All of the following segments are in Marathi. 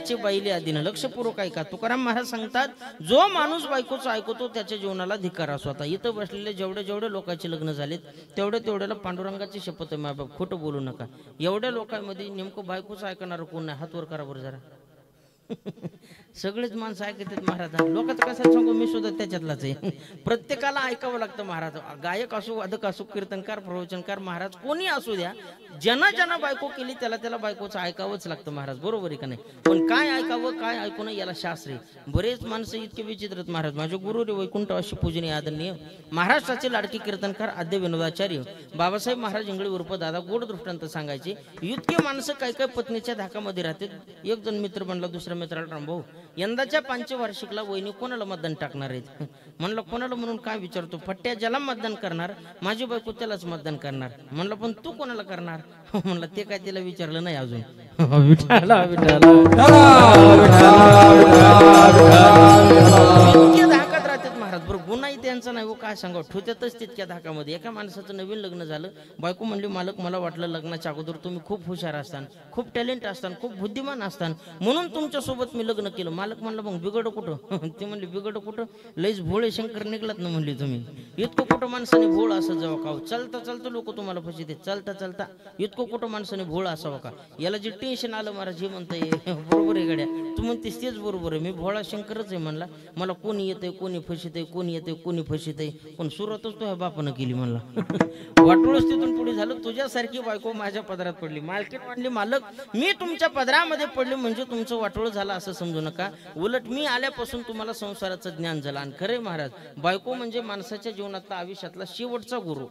ज्याचे बैले आधीनं. लक्षपूर्वक ऐका, तुकाराम महाराज सांगतात, जो माणूस बायकोचं ऐकतो त्याच्या जीवनाला धिक्कार असतो. आता इथं बसलेले जेवढे लोकांचे लग्न झालेत तेवढ्याला पांडुरंगाची शपथ आहे माय बाप, खोटं बोलू नका. एवढ्या लोकांमध्ये नेमकं बायकोचं ऐकणार कोण नाही? हात वर करा बरं जरा. सगळेच माणसं ऐकतात महाराज. लोकांचं कसं सांगू, मी सुद्धा त्याच्यातलाच आहे. प्रत्येकाला ऐकावं लागतं महाराज. गायक असो, वादक असो, कीर्तनकार, प्रवचनकार, महाराज कोणी असू द्या, ज्यांना बायको केली त्याला बायकोचं ऐकावंच लागतं महाराज. बरोबर आहे का नाही? पण काय ऐकावं काय ऐकू नये याला शास्त्र आहे. बरेच माणसं इतके विचित्र महाराज. माझे गुरु रे वैकुंठ अशी पूजनीय आदरणीय महाराष्ट्राचे लाडके कीर्तनकार आद्य विनोदाचार्य बाबासाहेब महाराज इंगळे उर्फ दादा गोड दृष्टांत सांगायचे. इतके माणसं काय पत्नीच्या धाकामध्ये राहतात. एक जण मित्र म्हणला दुसऱ्या मित्राला, रामभाऊ यंदाच्या पंचवार्षिकला वहिनी कोणाला मतदान टाकणार आहेत? म्हणलं कोणाला म्हणून काय विचारतो? फट्ट्या ज्याला मतदान करणार माझी बायको त्यालाच मतदान करणार. म्हणलं पण तू कोणाला करणार? म्हणलं ते काय तिला विचारलं नाही अजून. विठाला धाकात राहतात महाराज. बरं गुन्हाही त्यांचा नाही हो, काय सांगावं, ठेवतातच तितक्या धाकामध्ये. एका माणसाचं नवीन लग्न झालं, बायको म्हणली मालक मला वाटलं लग्नाच्या अगोदर तुम्ही खूप हुशार असतान, खूप टॅलेंट असतान, खूप बुद्धिमान असतान, म्हणून तुमच्या सोबत मी लग्न केलं. मालक म्हणलं मग बिघड कुठं? ते म्हणले बिघड कुठं, लईच भोळे शंकर निघलात ना म्हणली तुम्ही. इतकं कुठं माणसाने भोळ असं जावं का? चालता लोक तुम्हाला फसिते, चालता इतकं कुठं माणसाने भोळ असावं का? याला जे टेन्शन आलं महाराज हे म्हणताय बरोबर आहे गड्या, तू म्हणतेस तेच बरोबर आहे. मी भोळा शंकरच आहे म्हणला. मला कोणी येतंय कोणी फसितय, कोणी येतंय कोणी फसितय, पण सुरुवातच तो ह्या बापानं केली म्हणला. वाटोळच तिथून पुढे झालं. तुझ्यासारखी बायको माझ्या पदरात पडली. मालकीन म्हणली मालक मी तुमच्या पदरामध्ये पडले म्हणजे तुमचं वाटोळ झालं असं समजू नका. उलट मी आल्यापासून तुम्हाला संसाराचं ज्ञान झालं. आणि खरे महाराज, बायको म्हणजे माणसाच्या जीवनातला आयुष्यातला शेवटचा गुरु.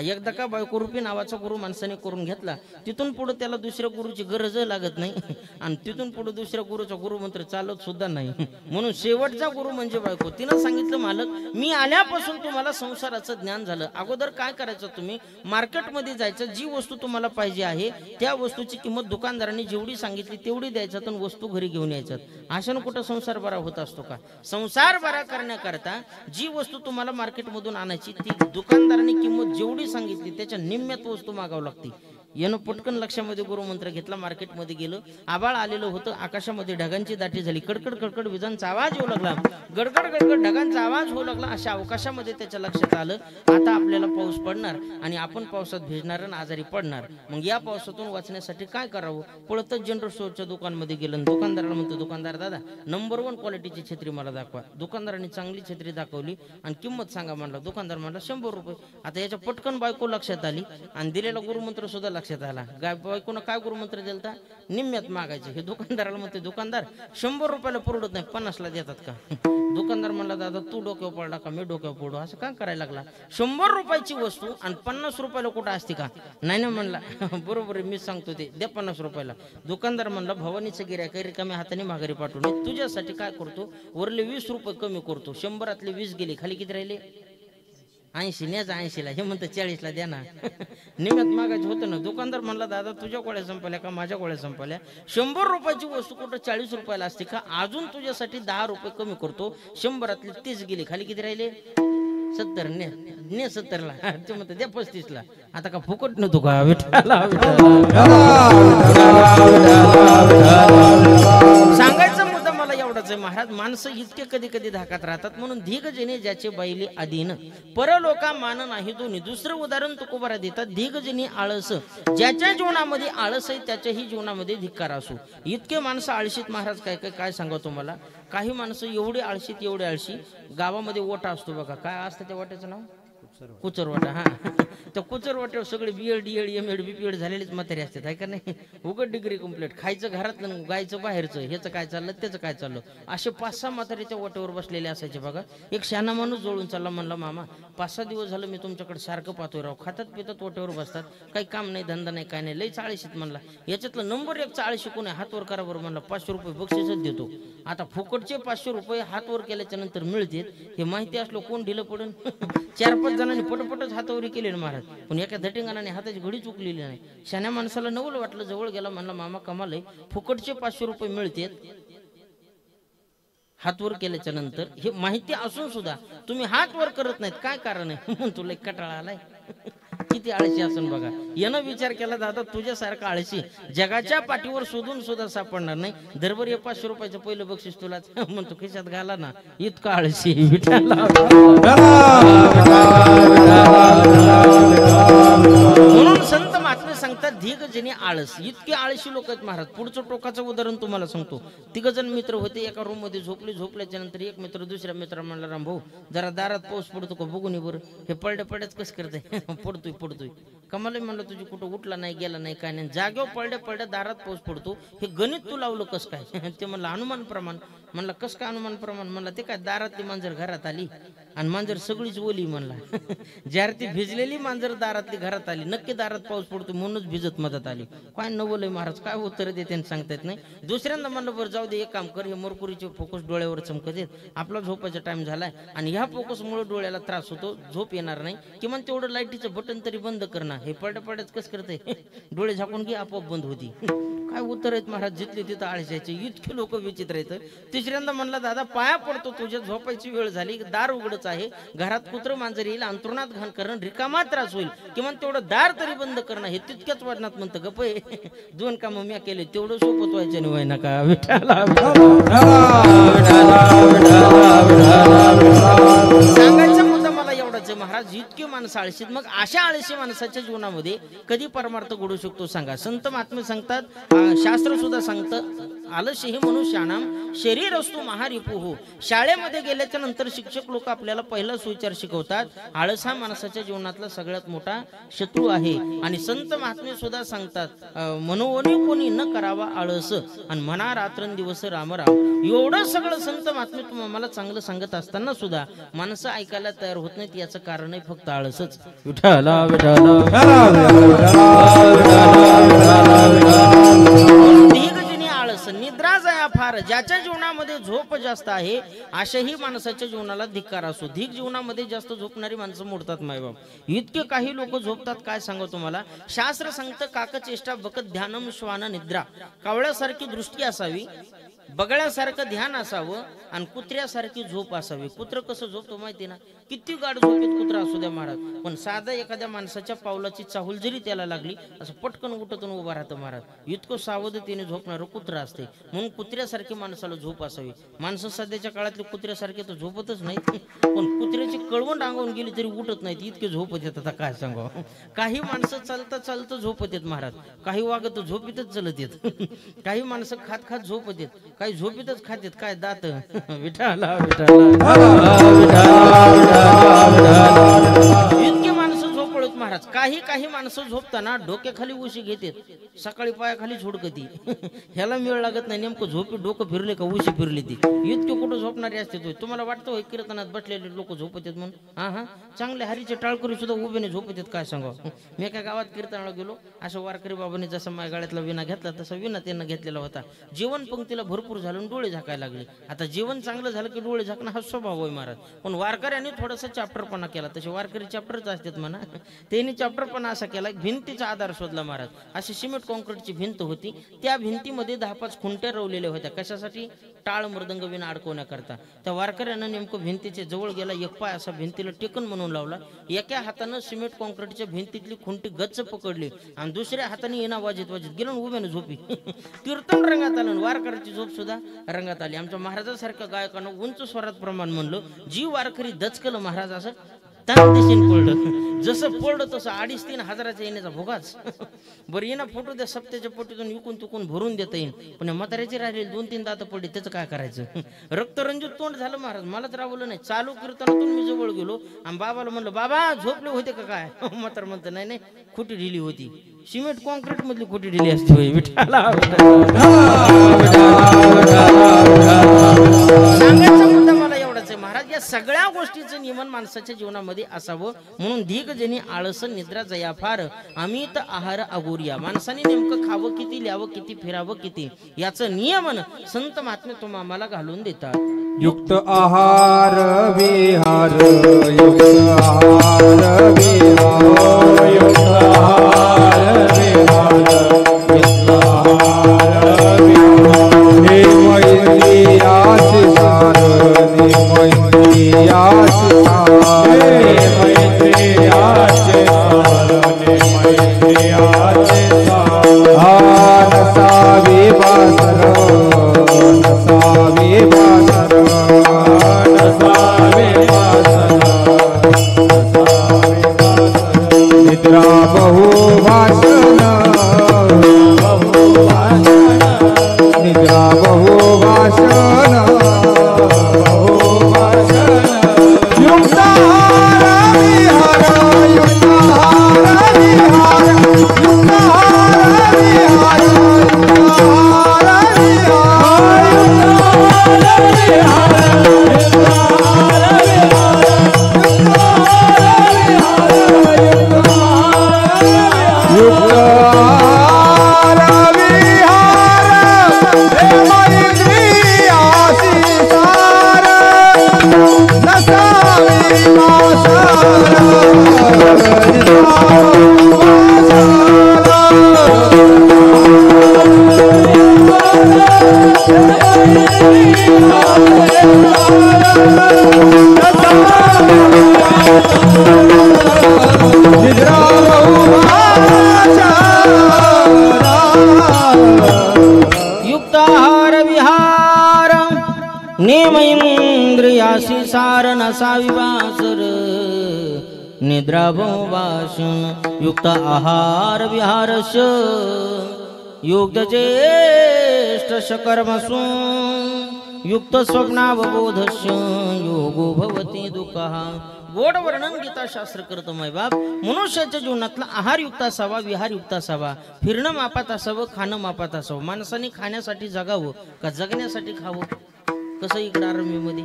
एकदा का बायको रूपी नावाचा गुरु माणसाने करून घेतला, तिथून पुढे त्याला दुसऱ्या गुरुची गरज लागत नाही. आणि तिथून पुढे दुसऱ्या गुरुचा गुरुमंत्र चालत सुद्धा नाही. म्हणून शेवटचा गुरु म्हणजे बायको. तिनं सांगितलं मालक मी आल्यापासून तुम्हाला संसाराचं ज्ञान झालं. अगोदर काय करायचं, तुम्ही मार्केटमध्ये जायचं, जी वस्तू तुम्हाला पाहिजे आहे त्या वस्तूची किंमत दुकानदारांनी जेवढी सांगितली तेवढी द्यायचं, तर वस्तू घरी घेऊन यायचं. अशानं कुठं संसार बरा होत असतो का? संसार बरा करण्याकरता जी वस्तू तुम्हाला मार्केटमधून आणायची ती दुकानदारांनी किंमत जेवढी सांगितली त्याच्या निम्म्यात वस्तू मागावं लागते. यानं पटकन लक्षामध्ये गुरुमंत्र घेतला, मार्केटमध्ये गेलं. आबाळ आलेलं होतं, आकाशामध्ये ढगांची दाटी झाली. कडकड विजांचा आवाज होऊ लागला, गडगड ढगांचा आवाज होऊ लागला. अशा अवकाशामध्ये त्याच्या लक्षात आलं आता आपल्याला पाऊस पडणार आणि आपण पावसात भिजणार आणि आजारी पडणार. मग या पावसातून वाचण्यासाठी काय करावं? पळतच जनरल स्टोअरच्या दुकानमध्ये गेलं. दुकानदाराला म्हणतो, दुकानदार दादा नंबर 1 क्वालिटीची छत्री मला दाखवा. दुकानदारांनी चांगली छत्री दाखवली आणि किंमत सांगा म्हणला. दुकानदार म्हणला 100 रुपये. आता याच्या पटकन बायको लक्षात आली आणि दिलेला गुरुमंत्र सुद्धा लक्षात आला. बायकोनं काय गुरुमंत्र दिलता? निम्म्यात मागायचे. हे दुकानदाराला म्हणते, दुकानदार 100 रुपयाला पुरवत नाही, 50 ला देतात का? दुकानदार म्हणला दादा तू डोक्यावर पडला का मी डोक्यावर पडू? असं काय करायला लागला? 100 रुपयाची वस्तू आणि 50 रुपयाला कुठं असते का? नाही म्हणला. बरोबर आहे, मी सांगतो ते द्या 50 रुपयाला. दुकानदार म्हणला भवानीचं गिऱ्हाईक रिकाम्या हाताने माघारी पाठवून तुझ्यासाठी काय करतो, वरले 20 रुपये कमी करतो. 100 20 गेले, खाली किती राहिले? 80. न्याचा 80ला. हे म्हणतं 40ला द्या ना. निम्यात मागायचं होतं ना. दुकानदार म्हणला दादा तुझ्या गोळ्या संपल्या का माझ्या गोळ्या संपल्या? 100 रुपयाची वस्तू कुठं 40 रुपयाला असते का? अजून तुझ्यासाठी 10 रुपये कमी करतो. 100 30 गेले, खाली किती राहिले? 70. ने 70ला. ते म्हणतं द्या 35ला. आता का फुकट नव्हतो का? सांगायचं मुद्दा मला एवढाच आहे महाराज, माणसं इतके कधी कधी धाकात राहतात. म्हणून धीग जेणे ज्याचे बैली अधीन परलोका मान नाही दोन्ही. दुसरं उदाहरण तुकोबारा देतात, धीग जेणे आळस, ज्याच्या जीवनामध्ये आळस आहे त्याच्याही जीवनामध्ये धिक्कार असो. इतके माणसं आळशीत महाराज काय सांगा तुम्हाला. काही माणसं एवढे आळशी गावामध्ये ओटा असतो बघा, काय असतं त्या ओट्याचं नाव? कुचरवाटा. हा, त्या कुचरवाट्यावर सगळे BEd DEd MAd BPEd झालेलेच म्हातारे असतात, आहे का नाही? उघड डिग्री कंप्लीट, खायचं घरातलं गायचं बाहेरचं, ह्याचं काय चाललं त्याचं काय चाललं, असे 5-6 म्हातारीच्या वाट्यावर बसलेले असायचे बघा. एक शहाणा माणूस जवळून चालला, म्हणला मामा 5-6 दिवस झालं मी तुमच्याकडे सारखं पाहतोय राव, खातात पितात वाट्यावर बसतात, काही काम नाही धंदा नाही काय नाही, लई चाळीशीत. म्हणला याच्यातलं नंबर 1 चाळीशी कोण आहे? हातवर करा बरं. म्हणला 500 रुपये बक्षीसच देतो. आता फुकटचे 500 रुपये हातवर केल्याच्या नंतर मिळते हे माहिती असलं कोण ढिलं पडून? 4-5 जणांनी पटपटच हातावरी केले महाराज, पण एका धटिंगाने हाताची घडी चुकलेली नाही. शाण्या माणसाला नवल वाटलं, जवळ गेला, म्हणला मामा कमाल आहे, फुकटचे 500 रुपये मिळतात हातवर केल्याच्या नंतर. हे माहिती असून सुद्धा तुम्ही हात वर करत नाहीत, काय कारण आहे? तुला कटाळा आलाय? किती आळशी असन बघा. यानं विचार केला दादा तुझ्यासारखा आळशी जगाच्या पाठीवर शोधून सुद्धा सापडणार नाही. दरबार 500 रुपयाचं पहिलं बक्षीस तुला म्हणतो खिशात घाला ना, इतका आळशी. म्हणून संत महात्मे सांगतात धीग जनी आळस. इतके आळशी लोक आहेत महाराज. पुढचं टोकाचं उदाहरण तुम्हाला सांगतो. 3 जण मित्र होते, एका रूम मध्ये झोपल्याच्या नंतर एक मित्र दुसऱ्या मित्राला म्हणला, राम भाऊ जरा दारात पाऊस पडतो का बघून ये बरं. हे पडल्याच कसं करते. पडतोय कमाल म्हणलं तुझी कुठं उठला नाही गेला नाही काय नाही, जागेवर पडल्या दारात पाऊस पडतो. हे गणित तू लावलं कस काय. ते म्हणलं अनुमान प्रमाण. म्हणलं कस काय अनुमान प्रमाण. म्हणलं ते काय दारातली मांजर घरात आली आणि मांजर सगळीच ओली. म्हणला ज्यार ती भिजलेली मांजर दारातली घरात आली, नक्की दारात पाऊस पडतो म्हणूनच भिजत मदत आली. काय नवलय महाराज, काय उत्तर देते सांगता येत नाही. दुसऱ्यांदा म्हणलं बरं जाऊ दे, एक काम कर, हे मरकुरीचे फोकस डोळ्यावर चमकत येत, आपला झोपायचा टाइम झालाय आणि ह्या फोकसमुळे डोळ्याला त्रास होतो, झोप येणार नाही, किमान तेवढं लाईटीचं बटन तरी बंद करणार. हे पडल्याच कसं करते, डोळे झाकून घे आपोआप बंद होती. काय उत्तर आहेत महाराज, जिथले तिथं आळशाचे. इतके लोक विचित्र आहेत. तिसऱ्यांदा म्हणला दादा पाया पडतो, तुझ्या झोपायची वेळ झाली, दार उघडच आहे, घरात कुत्र मांजर येईल, अंतरुणात घाण करण, रिकामा त्रास होईल, किमान तेवढं दार तरी बंद करणं. हे तितक्याच वजनात म्हणतं गप. 2 कामं मी केले, तेवढं सोपत व्हायचं नाही. ना का सांगायचा मुद्दा मला एवढाच आहे महाराज. इतके माणसं आळशीत. मग अशा आळशी माणसाच्या जीवनामध्ये कधी परमार्थ घडू शकतो सांगा. संत महात्मे सांगतात, शास्त्र सुद्धा सांगतं, आलस्य हे मनुष्यानाम शरीर असतो महारिपू हो. शाळेमध्ये गेल्याच्या नंतर शिक्षक लोक आपल्याला पहिला सुविचार शिकवतात, आळस हा माणसाच्या जीवनातला सगळ्यात मोठा शत्रू आहे. आणि संत महात्मे सुद्धा सांगतात, मनोवनी कोणी न करावा आळस आणि म्हणा रात्रंदिवस रामराम. एवढं सगळं संत महात्मे तुम्हाला चांगलं सांगत असताना सुद्धा माणसं ऐकायला तयार होत नाहीत. याचं कारण आहे फक्त आळसच. विठ्ठला निद्रा जया फार. ज्याच्या जीवनामध्ये झोप जास्त आहे अशाही माणसाच्या जीवनाला धिक्कार असो. धीक जीवनामध्ये जास्त झोपणारी माणसं मोडतात मायबाप. इतके काही लोक झोपतात काय सांगू तुम्हाला. शास्त्र सांगतं काकचेष्टा बकत ध्यानम श्वान निद्रा. कावळ्यासारखी दृष्टी असावी, बगळ्यासारखं ध्यान असावं आणि कुत्र्यासारखी झोप असावी. कुत्र कसं झोपतो माहिती ना, किती गाढ झोपेत कुत्रा असू द्या महाराज, पण साधा एखाद्या माणसाच्या पावलाची चाहूल जरी त्याला लागली असं पटकन उठतून उभा राहतं महाराज. इतकं सावधतेने झोपणारं कुत्र असते. म्हणून कुत्र्यासारखी माणसाला झोप असावी. माणसं सध्याच्या काळातले कुत्र्यासारखे तर झोपतच नाहीत, पण कुत्र्याची कळवण अंगावून गेली तरी उठत नाहीत, इतके झोपत येतात. आता काय सांगावं. काही माणसं चालता झोपत येत महाराज, काही वागत झोपीतच चलत येत, काही माणसं खात झोपत येत, काही झोपीतच खातेत. काय दात विठाला इतके माणसं झोपळत महाराज. काही माणसं झोपताना डोक्याखाली उशी घेतात, सकाळी पायाखाली झोडकती. ह्याला मेळ लागत नाही, नेमकं झोपी डोकं फिरले का उशी फिरली ती. इतके कुठं झोपणारे असते. तुम्हाला वाटतं होय कीर्तनात बसलेले लोक झोपत आहेत म्हणून. हा चांगले हरीचे टाळकरी सुद्धा उभेने झोपत आहेत. काय सांगावं. मी एका गावात कीर्तनाला गेलो, असं वारकरी बाबांनी जसा माझ्या गाड्यातला विना घेतला तसा विना त्यांना घेतलेला होता. जेवण पंक्तीला भरपूर झालं, डोळे झाकायला लागले. आता जेवण चांगलं झालं की डोळे झाकणं हा स्वभाव होय महाराज. पण वारकऱ्यांनी थोडासा चॅप्टरपणा केला. तसे वारकरी चॅप्टरच असतात म्हणा. त्यांनी चॅप्टरपणा असा केला, भिंतीचा आधार शोधला महाराज. अशी सिमेंट कॉन्क्रीटची भिंत होती, त्या भिंतीमध्ये 10-5 खुंट्या रवलेल्या होत्या. कशासाठी? टाळ मृदंग विना अडकवण्याकरता. त्या वारकऱ्यानं नेमकं भिंतीच्या जवळ गेला, एक पाय असा भिंतीला टेकन म्हणून लावला, एका हातानं सिमेंट कॉन्क्रीटच्या भिंतीतली खुंटी गच्च पकडली आणि दुसऱ्या हाताने येणा वाजत गेलं, उभ्यानं झोपी. कीर्तन रंगात आलं, वारकऱ्याची झोप सुद्धा रंगात आली. आमच्या महाराजासारख्या गायकानं उंच स्वरात प्रमाण म्हणलं, जी वारकरी दचकलं महाराज असं दिशेने पडलं. जसं पडलं तसं 2,5-3 हजाराचा येण्याचा भोगाच. बरं येणं फोटो द्या, सप्त्याच्या पोटीतून विकून तुकून भरून देता येईल, पण म्हाताऱ्याची राहिलेली 2-3 दात पडली, त्याचं काय करायचं. रक्तरंजित तोंड झालं महाराज. मलाच रावलं नाही. चालू कीर्तनातून मी जवळ गेलो आणि बाबाला म्हणलं, बाबा झोपले होते का काय. म्हातार म्हणतं नाही खोटी ढिली होती. सिमेंट कॉन्क्रीट मधली खोटी ढिली असते होय. सांगायचा मुद्दा मला एवढाच आहे महाराज. या सगळ्या गोष्टीचं नियमन माणसाच्या जीवनामध्ये असावं. म्हणून धीग जनी आळस निद्रा जया फार अमित आहार अगोरिया. माणसाने नेमकं खावं किती, ल्यावं किती, फिरावं किती, याचं नियमन संत महात्मे तुम्हाला आम्हाला घालून देतात. युक्त आहार विहार, युक्त आहार विहार, युक्त आहार विहार, युक्त आहार विहार. हे मैत्री आशिसार, हे मैत्री आशिसार, हे मैत्री आशिसार, युक्ताहार विहार नेम इंद्रियासी सार नसा विवासर निद्राभो भाषण युक्त आहार विहारश युक्त ज्येष्ठ शकर्मसु युक्त स्वप्नावबोधश योगो भवती दुःखः. गोड वर्णन गीताशास्त्र करतो माय बाप. मनुष्याच्या जीवनातला आहार युक्त असावा, विहार युक्त असावा, फिरणं मापात असावं, खाणं मापात असावं. माणसाने खाण्यासाठी जगावं का जगण्यासाठी खावं? कसं इकडं आरंभीमध्ये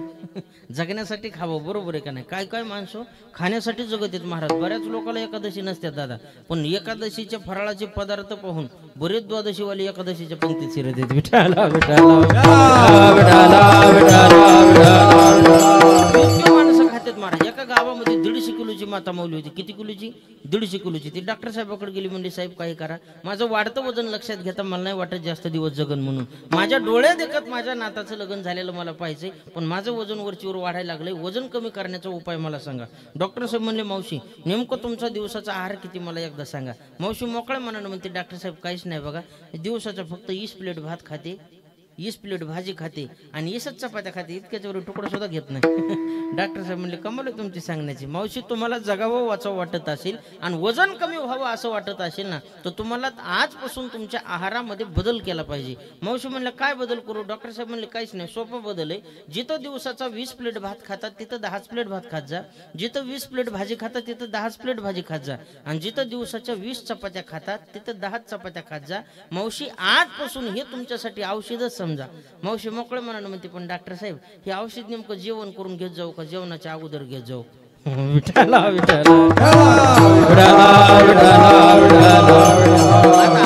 जगण्यासाठी खावं, बरोबर आहे का नाही? काय काय माणसं खाण्यासाठी जगत आहेत महाराज. बऱ्याच लोकांना एकादशी नसतात दादा, पण एकादशीच्या फराळाचे पदार्थ पाहून बरेच द्वादशीवाले एकादशीच्या पंक्तीत शिरत आहेत. विठाला विठाला माणसं खात्यात महाराज. एका गावामध्ये 150 किलोची माता माऊली होती. किती किलोची? 150 किलोची. ती डॉक्टर साहेबाकडे गेली, म्हणजे साहेब काही करा, माझं वाढतं वजन लक्षात घेता, मला नाही वाटत जास्त दिवस जगन म्हणून. माझ्या डोळ्यात देखत माझ्या नाताचं लग्न झालेलं मला पाहिजे, पण माझं वजन वरचीवर वाढायला लागलंय, वजन कमी करण्याचा उपाय मला सांगा. डॉक्टर साहेब म्हणले, मावशी नेमकं तुमचा दिवसाचा आहार किती मला एकदा सांगा. मावशी मोकळ्या मनानं म्हणते, डॉक्टर साहेब काहीच नाही बघा, दिवसाचा फक्त 20 प्लेट भात खाते, 20 प्लेट भाजी खाते आणि 20 चपात्या खाते, इतक्याच्यावर तुकडा सुद्धा घेत नाही. डॉक्टर साहेब म्हणले, कमाल आहे तुमची सांगण्याची. मावशी तुम्हाला जगावं वाचावं वाटत असेल आणि वजन कमी व्हावं असं वाटत असेल ना, तर तुम्हाला आजपासून तुमच्या आहारामध्ये बदल केला पाहिजे. मावशी म्हणलं, काय बदल करू? डॉक्टर साहेब म्हणले, काहीच नाही, सोपा बदल आहे. जिथं दिवसाचा 20 प्लेट भात खातात तिथं 10 प्लेट भात खात जा, जिथं 20 प्लेट भाजी खातात तिथं 10 प्लेट भाजी खात जा, आणि जिथं दिवसाच्या 20 चपात्या खातात तिथं 10 चपात्या खात जा. मावशी आजपासून हे तुमच्यासाठी औषधच समजा. मावशी मोकळे मनानं म्हणते, पण डॉक्टर साहेब हे औषध नेमकं जेवण करून घेत जाऊ का जेवणाच्या अगोदर घेत जाऊ? विठाला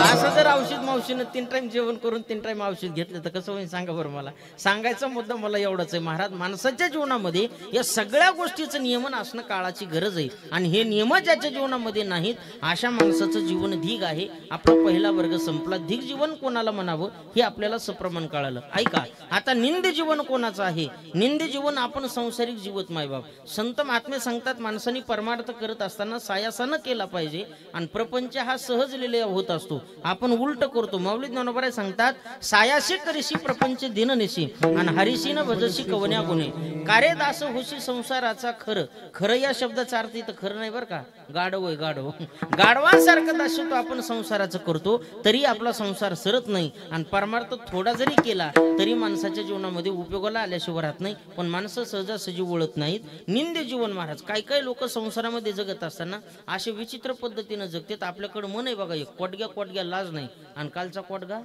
असं जर औषध मावशीनं 3 टाइम जेवण करून 3 टाइम औषध घेतलं तर कसं होईल सांगा बरं मला. सांगायचा मुद्दा मला एवढाच आहे महाराज, माणसाच्या जीवनामध्ये या सगळ्या गोष्टीचं नियमन असणं काळाची गरज आहे. आणि हे नियम ज्याच्या जीवनामध्ये नाहीत अशा माणसाचं जीवन ढीग आहे. आपला पहिला वर्ग संपला. ढीग जीवन कोणाला म्हणावं हे आपल्याला सप्रमाण कळालं. ऐका, आता निंद जीवन कोणाचं आहे? निंद जीवन आपण संसारिक जीवत मायबाप. संत महात्मे सांगतात, माणसाने परमार्थ करत असताना सायासानं केला पाहिजे आणि प्रपंच हा सहज लिलय होत असतो. आपण उलट करतो. माऊली ज्ञानोबा सांगतात, सायाशी करीशी प्रपंच दिननिशी आणि हरिशी न भजशी कवन्या गुणे कारे दास होशी संसाराचा खरं. खरं या शब्दाचा अर्थ इथं खरं नाही बरं का, गाढव आहे गाढव. गाढवांसारखं दासत्व आपण संसाराचं करतो तरी आपला संसार सरत नाही. आणि परमार्थ थोडा जरी केला तरी माणसाच्या जीवनामध्ये उपयोगाला आल्याशिवाय राहत नाही. पण माणसं सहजासहजी वळत नाहीत. निंदे जीवन महाराज. काही काही लोक संसारामध्ये जगत असताना असे विचित्र पद्धतीनं जगतात. आपल्याकडे मन आहे बघा, एक कोटग्या लाज नाही आणि कालचा कोटगा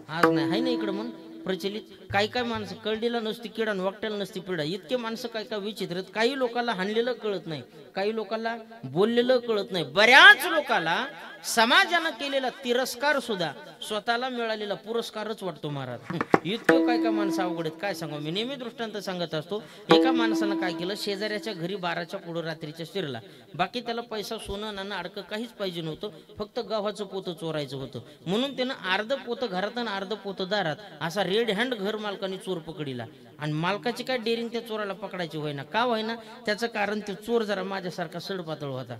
आज नाही, हाय ना इकडं मन प्रचलित. काही काही माणसं कळडीला नसती किडा आणि वाकट्याला नसती पिढा. इतके माणसं काय काय विचित्र. काही लोकांना हाणलेलं कळत नाही, काही लोकांना बोललेलं कळत नाही. बऱ्याच लोकांना समाजानं केलेला तिरस्कार सुद्धा स्वतःला मिळालेला पुरस्कारच वाटतो महाराज. इतकं काय काय माणसं अवघड आहेत काय सांगू. मी नेहमी दृष्टांत सांगत असतो. एका माणसानं काय केलं, शेजाऱ्याच्या घरी 12च्या पुढं रात्रीच्या शिरला. बाकी त्याला पैसा सोनं नाणं अडकं काहीच पाहिजे नव्हतं, फक्त गव्हाचं पोतं चोरायचं होतं. म्हणून त्यानं अर्ध पोतं घरात आणि अर्ध पोतं दारात असा रेड हँड घर मालकाने चोर पकडीला. आणि मालकाची काय डेअरिंग त्या चोराला पकडायची होईना. का होईना? त्याचं कारण ते चोर जरा माझ्यासारखा सडपातळ होता.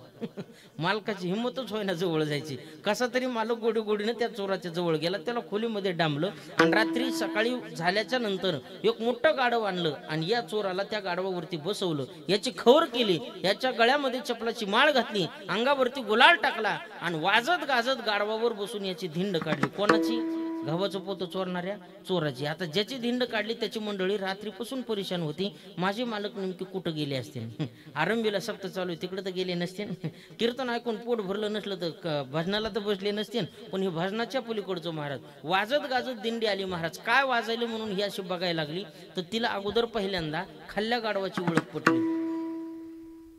मालकाची हिंमतच होईना जवळ जायची. कसा तरी मालक गोडीनं त्या चोराच्या जवळ गेला, त्याला खोलीमध्ये डांबलं आणि रात्री सकाळी झाल्याच्या नंतर एक मोठं गाढव आणलं आणि या चोराला त्या गाढवावरती बसवलं. याची खवर केली, याच्या गळ्यामध्ये चपलाची माळ घातली, अंगावरती गुलाल टाकला आणि वाजत गाजत गाढवावर बसून याची धिंड काढली. कोणाची? गव्हाचं पोतं चोरणाऱ्या चोराची. आता ज्याची धिंड काढली त्याची मंडळी रात्रीपासून परेशान होती. माझे मालक नेमके कुठं गेले असतील? आरंभीला सप्त चालू आहे तिकडे तर गेले नसतील. कीर्तन ऐकून पोट भरलं नसलं तर भजनाला तर बसले नसतील. पण हे भजनाच्या पलीकडचं महाराज वाजत गाजत दिंडी आली महाराज. काय वाजायले म्हणून ही अशी बघायला लागली तर तिला अगोदर पहिल्यांदा खाल्ल्या गाढवाची ओळख पटली.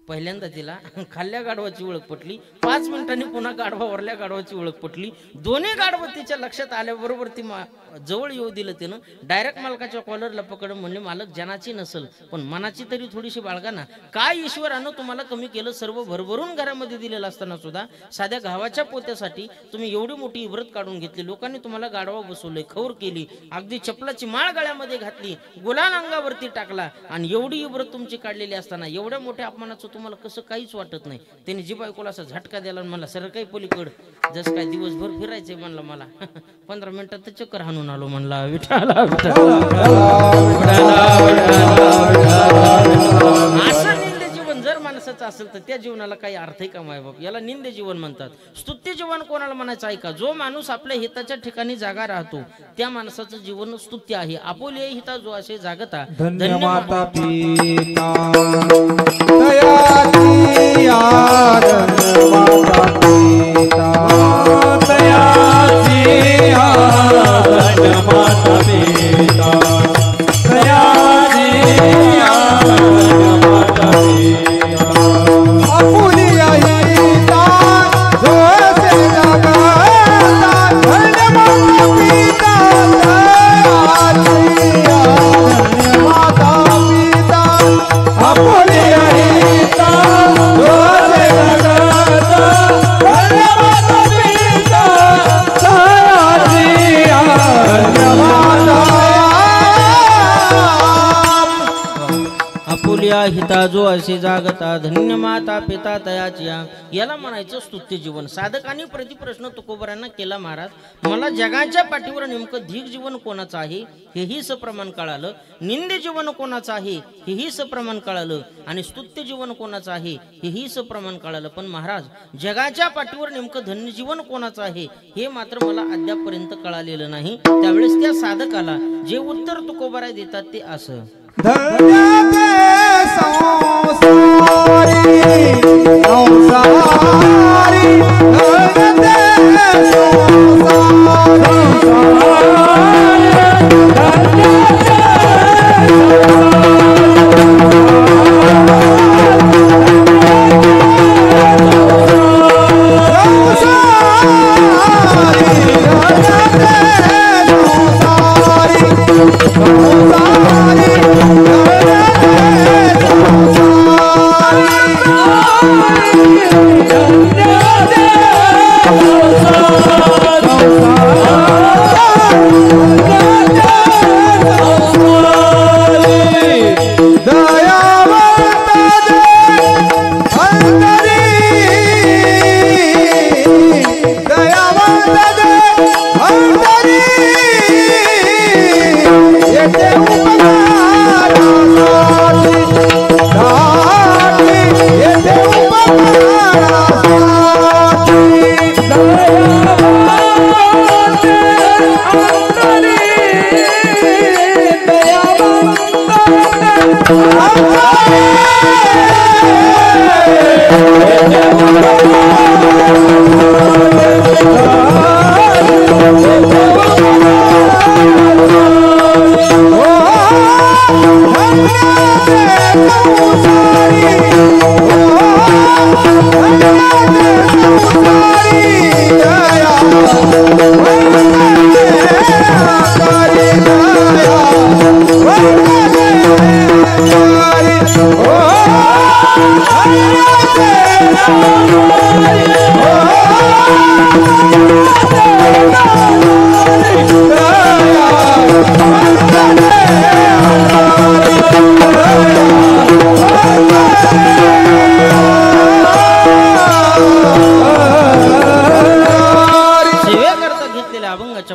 पहिल्यांदा तिला खाल्ल्या गाढवाची ओळख पटली, 5 मिनिटांनी पुन्हा गाढवावरल्या गाढवाची ओळख पटली. दोन्ही गाढवं तिच्या लक्षात आल्याबरोबर ती जवळ येऊ दिलं तिनं. डायरेक्ट मालकाच्या कॉलरला पकडून म्हणले, मालक जनाची नसल पण मनाची तरी थोडीशी बाळगा ना. काय ईश्वरानं तुम्हाला कमी केलं? सर्व भरभरून घरामध्ये दिलेलं असताना सुद्धा साध्या गावाच्या पोत्यासाठी तुम्ही एवढी मोठी इब्रत काढून घेतली. लोकांनी तुम्हाला गाढवा बसवले, खौर केली, अगदी चपलाची माळ गळ्यामध्ये घातली, गुलाल अंगावरती टाकला आणि एवढी इब्रत तुमची काढलेली असताना एवढ्या मोठ्या अपमानाचं तुम्हाला कसं काहीच वाटत नाही? त्याने जी बायकोला असा झटका दिला आणि मला सर काही पलीकड जसं काय दिवसभर फिरायचंय म्हणलं. मला 15 मिनिटात तर चक्कर हाणून आलो म्हणला. विठाला असं निंदे जीवन जर माणसाचं असेल तर त्या जीवनाला काही अर्थ आहे का मायबाप? याला निंदे जीवन म्हणतात. स्तुत्य जीवन कोणाला म्हणायचं ऐका? जो माणूस आपल्या हिताच्या ठिकाणी जागा राहतो त्या माणसाचं जीवन स्तुत्य आहे. आपुले हिता जो असे जागता धन्य माता पिता दयाची आदन माता पिता दयाची आदन माता पिता दयाची आदन माता पिता आपुली हिता जो असे जागता धन्य माता पिता दयाची आदन माता पिता आपुली हिता जो असे जागता धन्य माता पिता दयाची आदन माता आपुल्या हिता जो असे जागता धन्य माता पिता तयाची. याला म्हणायचं स्तुत्य जीवन. साधकांनी प्रतिप्रश्न तुकोबरांना केला, महाराज मला जगाच्या पाठीवर नेमकं धीग जीवन कोणाचं आहे हेही सप्रमाण कळालं, निंदे जीवन कोणाचं आहे हेही सप्रमाण कळालं आणि स्तुत्य जीवन कोणाचं आहे हेही सप्रमाण कळालं. पण महाराज जगाच्या पाठीवर नेमकं धन्य जीवन कोणाचं आहे हे मात्र मला अद्यापर्यंत कळालेलं नाही. त्यावेळेस त्या साधकाला जे उत्तर तुकोबराय देतात ते असं, धन्य ते संसारी संसारी धन्य ते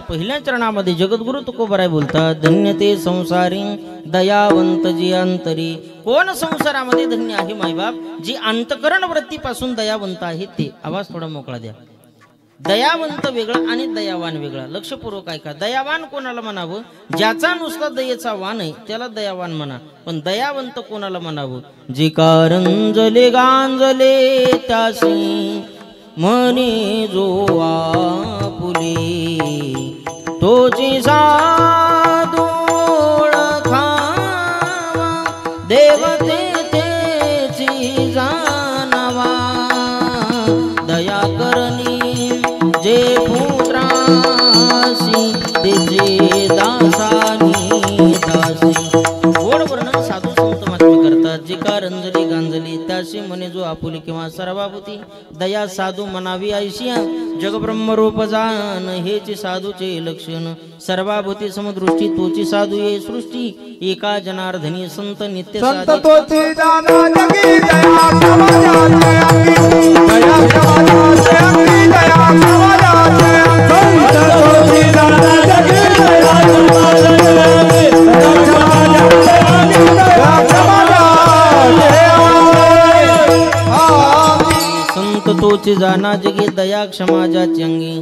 पहिल्या चरणामध्ये जगद्गुरु तुकोबराय बोलतात, धन्य ते संसारी दयावंत जी अंतरी. कोण संसारामध्ये धन्य आहे मायबाप? जी अंतकरण वृत्तीपासून दयावंत आहे ते. आवाज थोडा मोकळा द्या. दयावंत वेगळा आणि दयावान वेगळा. लक्षपूर्वक ऐका. दयावान कोणाला म्हणावं? ज्याचा नुसता दयेचा वाण आहे त्याला दयावान म्हणा. पण दयावंत कोणाला म्हणावं? जे कारंजले गांजले त्यासी म्हणे जो आपुले, तोची साधू ओळखावा देवते तेची जा जे दासानी दासी. गोड वर्णन साधू संत महात्मे करतात. जे का रंजली गांजली त्याशी म्हणे जो आपुली किंवा सर्वाभूती. दया साधू मनावी ऐशिया जग ब्रह्मरूप जान हेची साधूचे लक्षण. सर्वाभूती समदृष्टी तोची साधू ये सृष्टी. एका जनार्दनी संत नित्य संत साधी. तोची जाना जगी दया समाजाचे अंगी. दया समाजाचे अंगी. दया समाजाचे अंगी. संत तोची जाना जगी दया समाजाचे अंगी. दया समाजाचे अंगी. दया समाजाचे अंगी. संत तोची जाना जगी दया क्षमाजाची अंगी.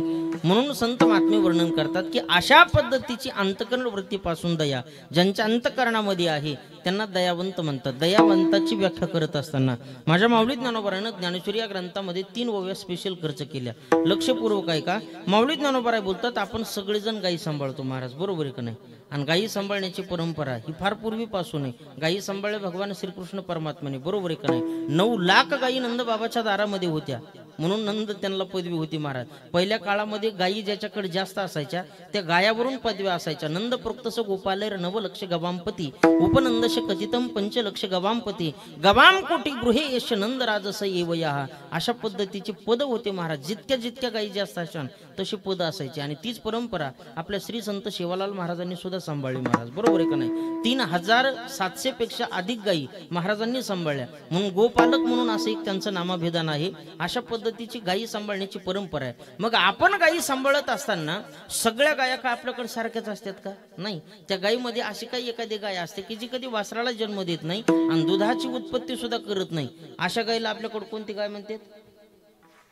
म्हणून संत महात्मे वर्णन करतात की अशा पद्धतीची अंतकरण वृत्तीपासून दया ज्यांच्या अंतकरणामध्ये आहे त्यांना दयावंत म्हणतात. दयावंताची व्याख्या करत असताना माझ्या माऊली ज्ञानोबारानं ज्ञानेश्वरी या ग्रंथामध्ये 3 ओव्या स्पेशल खर्च केल्या. लक्षपूर्वक आहे का. माऊली ज्ञानोबाराय बोलतात आपण सगळेजण गायी सांभाळतो महाराज, बरोबर आहे का नाही. आणि गायी सांभाळण्याची परंपरा ही फार पूर्वीपासून आहे. गायी सांभाळले भगवान श्रीकृष्ण परमात्माने, बरोबर आहे का नाही. 9 लाख गायी नंदबाबाच्या दारामध्ये होत्या म्हणून नंद त्यांना पदवी होती महाराज. पहिल्या काळामध्ये गायी ज्याच्याकडे जास्त असायच्या त्या गायावरून पदव्या असायच्या. नंद प्रोक्तस गोपालैर 9 लक्ष गवामपती उपनंदश कथितम 5 लक्ष गवामपती गवाम कोटी गृहे यश नंद राजस येवया. अशा पद्धतीचे पद होते महाराज. जितक्या जितक्या गायी जास्त असायच्या तशी पद असायची. आणि तीच परंपरा आपल्या श्री संत शेवालाल महाराजांनी सुद्धा सांभाळली महाराज, बरोबर आहे का नाही. 3700 पेक्षा अधिक गायी महाराजांनी सांभाळल्या म्हणून गोपालक म्हणून असं एक त्यांचं नामाभिधान आहे. अशा पद्धतीची गायी सांभाळण्याची परंपरा आहे. मग आपण गायी सांभाळत असताना सगळ्या गाया का आपल्याकडे सारख्याच असतात का. नाही. त्या गायीमध्ये अशी काही एखादी गाय असते की जी कधी वासराला जन्म देत नाही आणि दुधाची उत्पत्ती सुद्धा करत नाही. अशा गायीला आपल्याकडे कोणती गाय म्हणतात.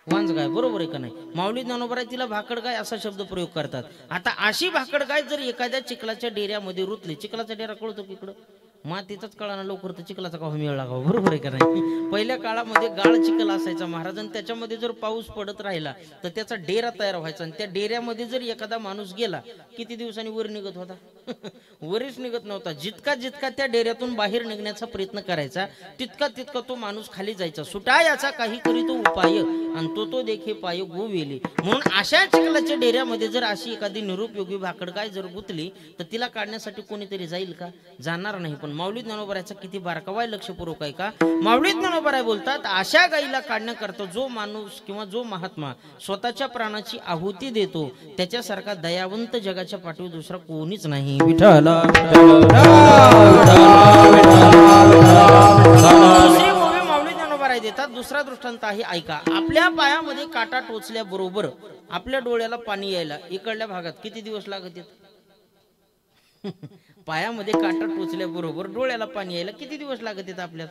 वांज गाय, बरोबर आहे का नाही. माऊली ज्ञानोबराय तिला भाकड गाय असा शब्द प्रयोग करतात. आता अशी भाकड गाय जर एखाद्या चिखलाच्या डेऱ्यामध्ये रुतली, चिखलाचा डेरा कळतो की इकडं मातीचाच कळाना लवकर तर चिखलाचा का मिळ लागावा, बरोबर आहे का नाही. पहिल्या काळामध्ये गाळ चिखल असायचा महाराज आणि त्याच्यामध्ये जर पाऊस पडत राहिला तर त्याचा डेरा तयार व्हायचा. आणि त्या डेऱ्यामध्ये जर एखादा माणूस गेला किती दिवसांनी वर निघत होता वरच निघत नव्हता. जितका जितका त्या डेऱ्यातून बाहेर निघण्याचा प्रयत्न करायचा तितका तितका तो माणूस खाली जायचा. सुटा याचा काही करी तो उपाय आणि तो देखे पाय गोवेले. म्हणून अशा चिखलाच्या डेऱ्यामध्ये जर अशी एखादी निरुपयोगी भाकड गाय जर गुतली तर तिला काढण्यासाठी कोणीतरी जाईल का, जाणार नाही. पण माऊली ज्ञानोबरायचा किती बारकावा लक्षपूर्वक आहे का. माऊली ज्ञानोबराय बोलतात अशा गायीला काढण्याकरता जो माणूस किंवा जो महात्मा स्वतःच्या प्राणाची आहुती देतो त्याच्यासारखा दयावंत जगाच्या पाठीवर दुसरा कोणीच नाही. विठ्ठला माऊली ज्ञानोबराय देतात. दुसरा दृष्टांत आहे ऐका. आपल्या पायामध्ये काटा टोचल्याबरोबर आपल्या डोळ्याला पाणी यायला इकडल्या भागात किती दिवस लागत आहेत पायामध्ये काटा टोचल्याबरोबर डोळ्याला पाणी यायला किती दिवस लागत आहेत आपल्यात.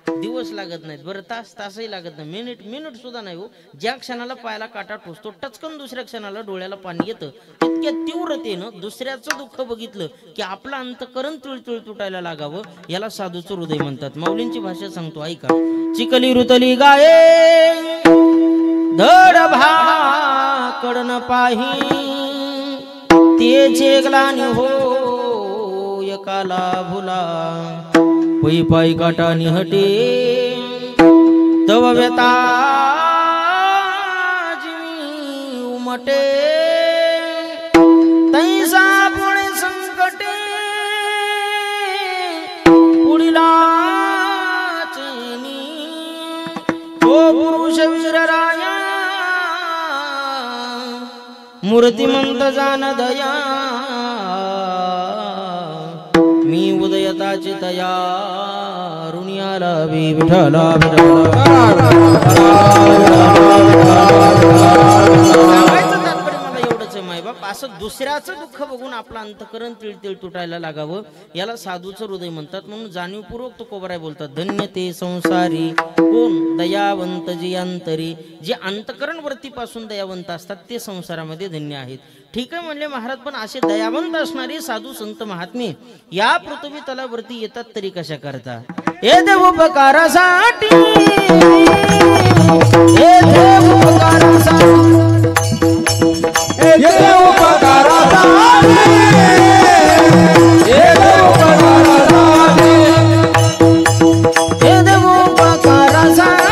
दिवस लागत नाहीत, बरं तासही लागत नाही, मिनिट सुद्धा नाही हो. ज्या क्षणाला पायाला काटा टोचतो टचकन दुसऱ्या क्षणाला डोळ्याला पाणी येतं. इतक्या तीव्रतेनं दुसऱ्याचं दुःख बघितलं की आपलं अंतकरण तुळतुळ तुटायला लागावं. याला साधूचं हृदय म्हणतात. माऊलींची भाषा सांगतो ऐका. चिकली रुतली गाये धड भाकडन पाही तेचे ग्लानी हो एकाला भुला पै पाय काटा निहटे तव व्यता जीवी उमटे तैसा पुणे संकटे पुढीला चैनी तो पुरुष वीरराया मूर्तिमंत जान दया मी उदयताची तया ऋणियाला विठ्ठला मायबाप असं दुसऱ्याचं दुःख बघून आपलं अंतकरण तिळतिळ तुटायला लागावं. याला साधूचं हृदय म्हणतात. म्हणून जाणीवपूर्वक तुकोबराय बोलतात धन्य ते संसारी कोण दयावंत जी अंतरी. जे अंतकरण वृत्तीपासून दयावंत असतात ते संसारामध्ये धन्य आहेत. ठीक आहे म्हणले महाराज, पण असे दयावंत असणारे साधू संत महात्मे या पृथ्वी तलावरती येतात तरी कशा करता. हे देव उपकारासाठी हे देव उपकारासाठी उपकारासाठी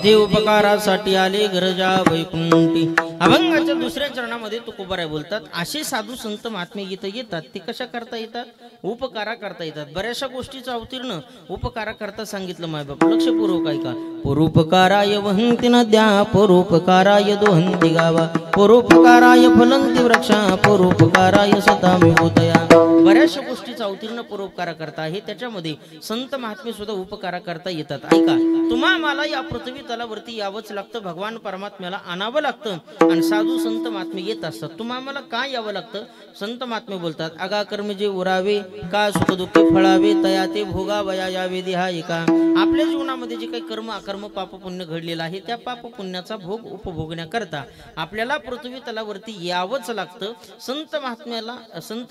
तेथे उपकारासाठी आले गरजा वैकुंठी. अभंगाच्या दुसऱ्या चरणामध्ये तुकोबाराय बोलतात, असे साधू संत महात्मे गीत येतात. ते कशा करता येतात? उपकारा करता येतात. बऱ्याचशा गोष्टीचं अवतीर्ण उपकारा करता सांगितलं मायबाप. लक्षपूर्वक ऐका. परोपकाराय वहंती नद्या, परोपकाराय दोहंती गावा, परोपकाराय फलंती वृक्षा, परोपकाराय सतामी होतया. बऱ्याचशा गोष्टीचा अवतीर्ण परोपकारा करता आहे. त्याच्यामध्ये संत महात्मे सुद्धा उपकारा करता येतात. ऐका, तुम्हा मला या पृथ्वी तलावरती यावंच लागतं, भगवान परमात्म्याला आणावं लागतं आणि साधू संत महात्मे येत असतात. तुम्हा मला काय यावं लागतं? संत महात्मे बोलतात, अगा कर्म जे उरावे, का सुख दुःखी फळावे, तया ते भोगावया यावे देहा एका. आपल्या जीवनामध्ये जे काही कर्म अकर्म पाप पुण्य घडलेलं आहे, त्या पाप पुण्याचा भोग उपभोगण्याकरता आपल्याला पृथ्वी तलावरती यावंच लागतं. संत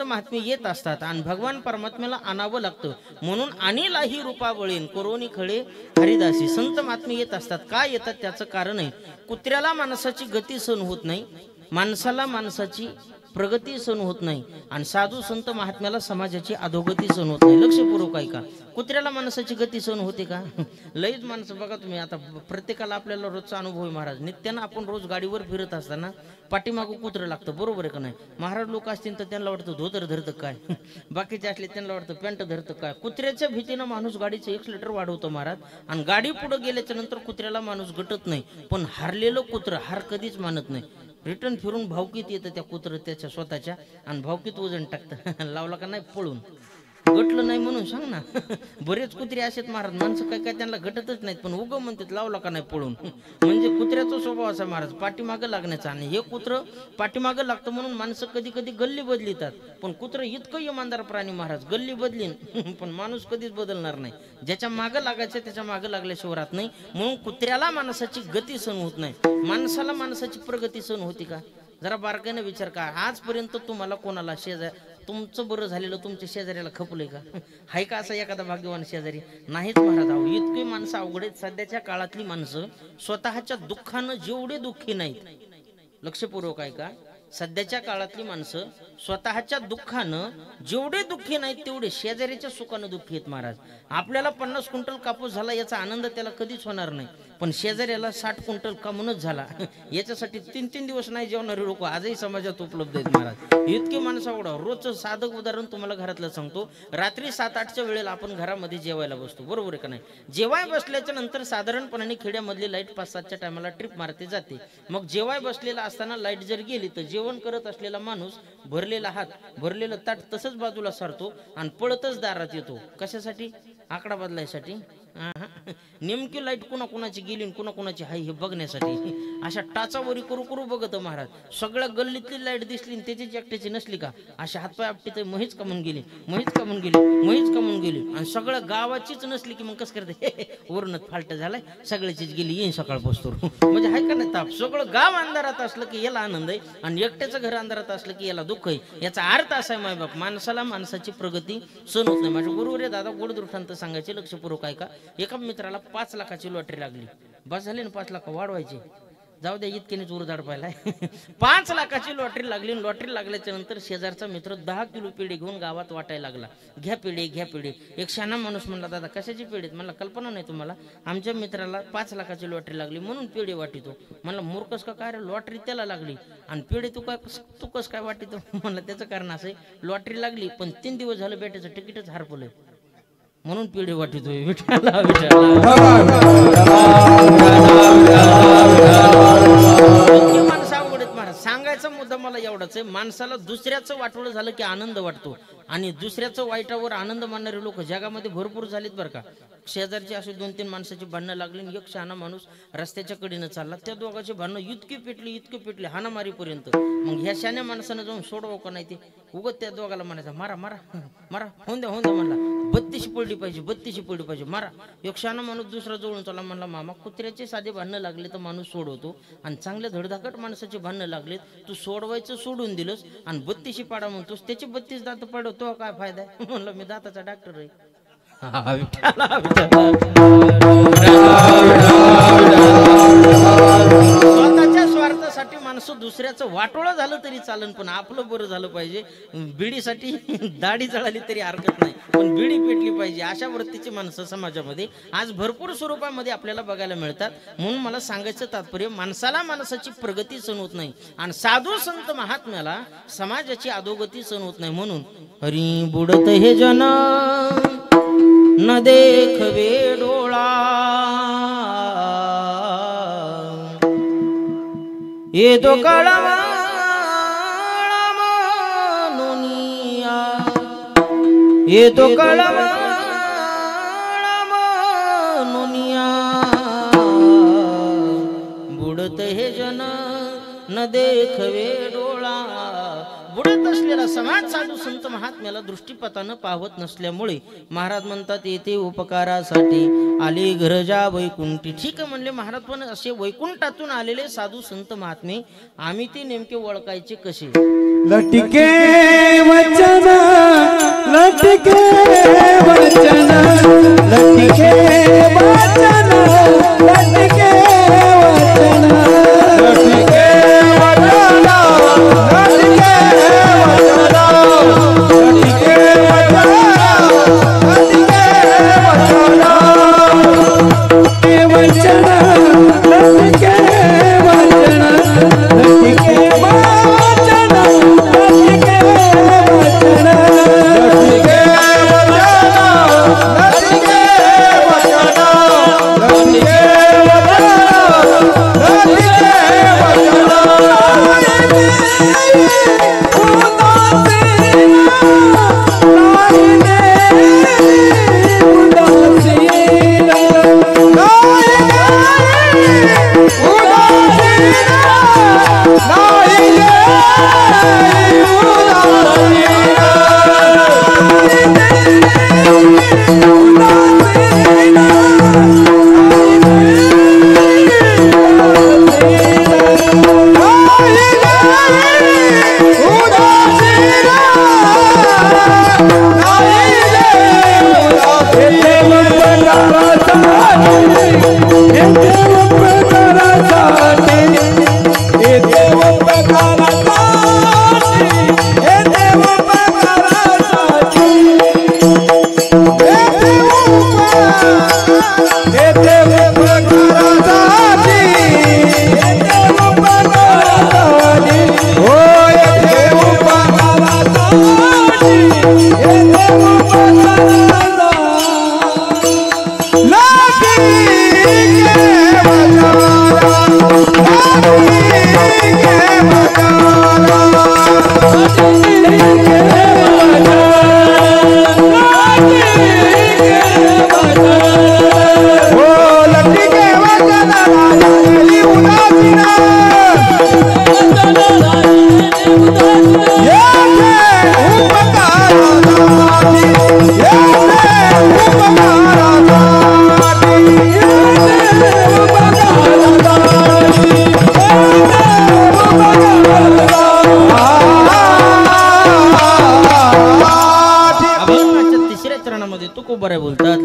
महात्मे येत असतात आणि भगवान परमात्म्याला आणावं लागतं. म्हणून अनिलाही रूपा वळीन कोरोनी खळे हरिदासी. संत महात्मे येत असतात. काय येतात त्याचं कारण आहे. कुत्र्याला माणसाची गती सहन होत नाही, माणसाला माणसाची प्रगती सहन होत नाही आणि साधू संत महात्म्याला समाजाची अधोगती सहन होत नाही. लक्षपूर्वक ऐका. कुत्र्याला माणसाची गती सहन होते का? लईच माणसं बघा तुम्ही. आता प्रत्येकाला आपल्याला रोजचा अनुभव आहे महाराज. नित्यानं आपण रोज गाडीवर फिरत असताना पाठीमागं कुत्रं लागतं, बरोबर आहे का नाही? महाराज लोक असतील तर त्यांना वाटतं धोतर धरतं काय, बाकीचे असले त्यांना वाटतं पॅन्ट धरतं काय. कुत्र्याच्या भीतीनं माणूस गाडीचं एक्सलेटर वाढवतो महाराज आणि गाडी पुढे गेल्याच्या नंतर कुत्र्याला माणूस गटत नाही. पण हारलेलं कुत्रं हार कधीच मानत नाही. रिटर्न फिरून भावकीत येतं त्या कुत्रं त्याच्या स्वतःच्या आणि भावकीत वजन टाकतं. लावला का नाही पळून. गटलं नाही म्हणून सांग ना. बरेच कुत्रे असेच महाराज, माणसं काय काय त्यांना गटतच नाहीत, पण उगं म्हणतात लावला का नाही पळून. म्हणजे कुत्र्याचा स्वभाव असा महाराज, पाठीमागं लागण्याचा. आणि हे कुत्रं पाठीमागं लागतं म्हणून माणसं कधी कधी गल्ली बदलितात. पण कुत्रं इतकं इमानदार प्राणी महाराज, गल्ली बदलीन पण माणूस कधीच बदलणार नाही. ज्याच्या मागं लागायचं त्याच्या मागं लागल्याशिवाय राहत नाही. म्हणून कुत्र्याला माणसाची गती सहन होत नाही, माणसाला माणसाची प्रगती सहन होती का? जरा बारकाईने विचार का. आजपर्यंत तुम्हाला कोणाला तुमचं बरं झालेलं तुमच्या शेजाऱ्याला खपलंय का? हाय का असा एखादा भाग्यवान शेजारी? नाहीच महाराज. अहो इतकी माणसं अवघड आहेत. सध्याच्या काळातली माणसं स्वतःच्या दुःखानं जेवढे दुःखी नाहीत, लक्षपूर्वक आहे का, सध्याच्या काळातली माणसं स्वतःच्या दुःखानं जेवढे दुःखी नाहीत तेवढे शेजाऱ्याच्या सुखानं दुःखी आहेत महाराज. आपल्याला 50 क्विंटल कापूस झाला याचा आनंद त्याला कधीच होणार नाही, पण शेजाऱ्याला 60 क्विंटल कमूनच झाला याच्यासाठी 3-3 दिवस नाही जेवणारे लोक आजही समाजात उपलब्ध आहेत महाराज. इतके माणसं आवडा. रोजचं साधक उदाहरण तुम्हाला घरातलं सांगतो. रात्री 7-8च्या वेळेला आपण घरामध्ये जेवायला बसतो, बरोबर आहे का नाही? जेवाय बसल्याच्या नंतर साधारणपणाने खेड्यामधली लाईट 5-7च्या टायमाला ट्रिप मारते जाते. मग जेवाय बसलेला असताना लाईट जर गेली तर जेवण करत असलेला माणूस भरलेला हात भरलेलं ताट तसंच बाजूला सारतो आणि पळतच दारात येतो. कशासाठी? आकडा बदलायसाठी. नेमकी लाईट कुणाकुणाची गेली कुणाकुणाची हाय हे बघण्यासाठी. अशा टाचावरी करू करू बघत महाराज. सगळ्या गल्लीतली लाईट दिसली आणि त्याची एकट्याची नसली का अशा हातपाय आपटी तर महीच कमून गेली, महीच कमून गेली, महीच कमून गेली. आणि सगळ्या गावाचीच नसली की मग कसं करते, वरणच फाल्ट झालाय, सगळ्याचीच गेली, येईन सकाळ पोचतो. म्हणजे हाय का नाही ताप. सगळं गाव अंधारात असलं की याला आनंद आहे आणि एकट्याचं घर अंधारात असलं की याला दुःख आहे. याचा अर्थ असा आहे मायबाप, माणसाला माणसाची प्रगती सहन होत नाही. माझ्या गुरुवर दादा गोड दृष्टांत सांगायचे, लक्षपूर्वक ऐका. एका मित्राला 5 लाखाची लॉटरी लागली. बस झाली ना, 5 लाख वाढवायची, जाऊ द्या इतकेनेच उरदाड पाहिलाय. 5 लाखाची लॉटरी लागली. लॉटरी लागल्याच्या नंतर शेजारचा मित्र 10 किलो पेढे घेऊन गावात वाटायला लागला. घ्या पेढे, घ्या पेढे. एक शहाणा माणूस म्हणला, दादा कशाची पेढे? मला कल्पना नाही तुम्हाला, आमच्या मित्राला 5 लाखाची लॉटरी लागली म्हणून पेढे वाटितो. म्हणलं मूर्खस का काय रे, लॉटरी त्याला लागली आणि पेढे तू कस काय वाटितो? म्हणलं त्याचं कारण असं आहे, लॉटरी लागली पण 3 दिवस झालं बेट्याचं तिकीटच हरपलंय म्हणून पेढे वाटितोय. विठाला माणसं अवघड आहेत महाराज. सांगायचा मुद्दा मला एवढाच आहे, माणसाला दुसऱ्याचं वाटवलं झालं की आनंद वाटतो आणि दुसऱ्याचं वाईटावर आनंद मानणारे लोक जगामध्ये भरपूर झालेत बरं का. शेजारची अशी 2-3 माणसाची भांडणं लागली. एक शहाणा माणूस रस्त्याच्या कडेनं चालला, त्या दोघांची भांडणं इतकी पेटली हाणामारीपर्यंत. मग ह्या शहाण्या माणसानं जाऊन सोडवावं का नाही ते उगत त्या दोघाला म्हणायचं, मारा मारा मारा, होऊन द्या म्हणला, 32 पडली पाहिजे मारा. एक शहाणा माणूस दुसरा जवळून चालला, म्हणला मामा कुत्र्याचे साधे भांडणं लागले तर माणूस सोडवतो आणि चांगल्या धडधाकट माणसाचे भांडणं लागलेत तू सोडवायचं सोडून दिलंस आणि 32 पाडा म्हणतोस, त्याचे 32 दात पाडवतो काय फायदा आहे? म्हणलं मी दाताचा डॉक्टर आहे. स्वतःच्या स्वार्थासाठी माणसं दुसऱ्याचं वाटोळं झालं तरी चालन, पण आपलं बरं झालं पाहिजे. बिडीसाठी दाढी जळाली तरी हरकत नाही, पण बिडी पेटली पाहिजे. अशा वृत्तीची माणसं समाजामध्ये आज भरपूर स्वरूपामध्ये आपल्याला बघायला मिळतात. म्हणून मला सांगायचं तात्पर्य, माणसाला माणसाची प्रगती सहन होत नाही आणि साधू संत महात्म्याला समाजाची अधोगती सहन होत नाही. म्हणून हरी बुडत हे जन न देखवे डोळा, येतो कळवा म्हणूनिया, येतो कळवा म्हणूनिया, बुडत हे जन न देखवे डोळा. बुडत असलेला समाज साधू संत महात्म्याला दृष्टीपथानं पाहत नसल्यामुळे महाराज म्हणतात, येथे उपकारासाठी आले घरजा वैकुंठी. ठीक आहे म्हणले महाराज, पण असे वैकुंठातून आलेले साधू संत महात्मे आम्ही ते नेमके ओळखायचे कसे? लटके वचन, लटके वचन, लटके वचन, लटके वचन, लटके वचन, लटके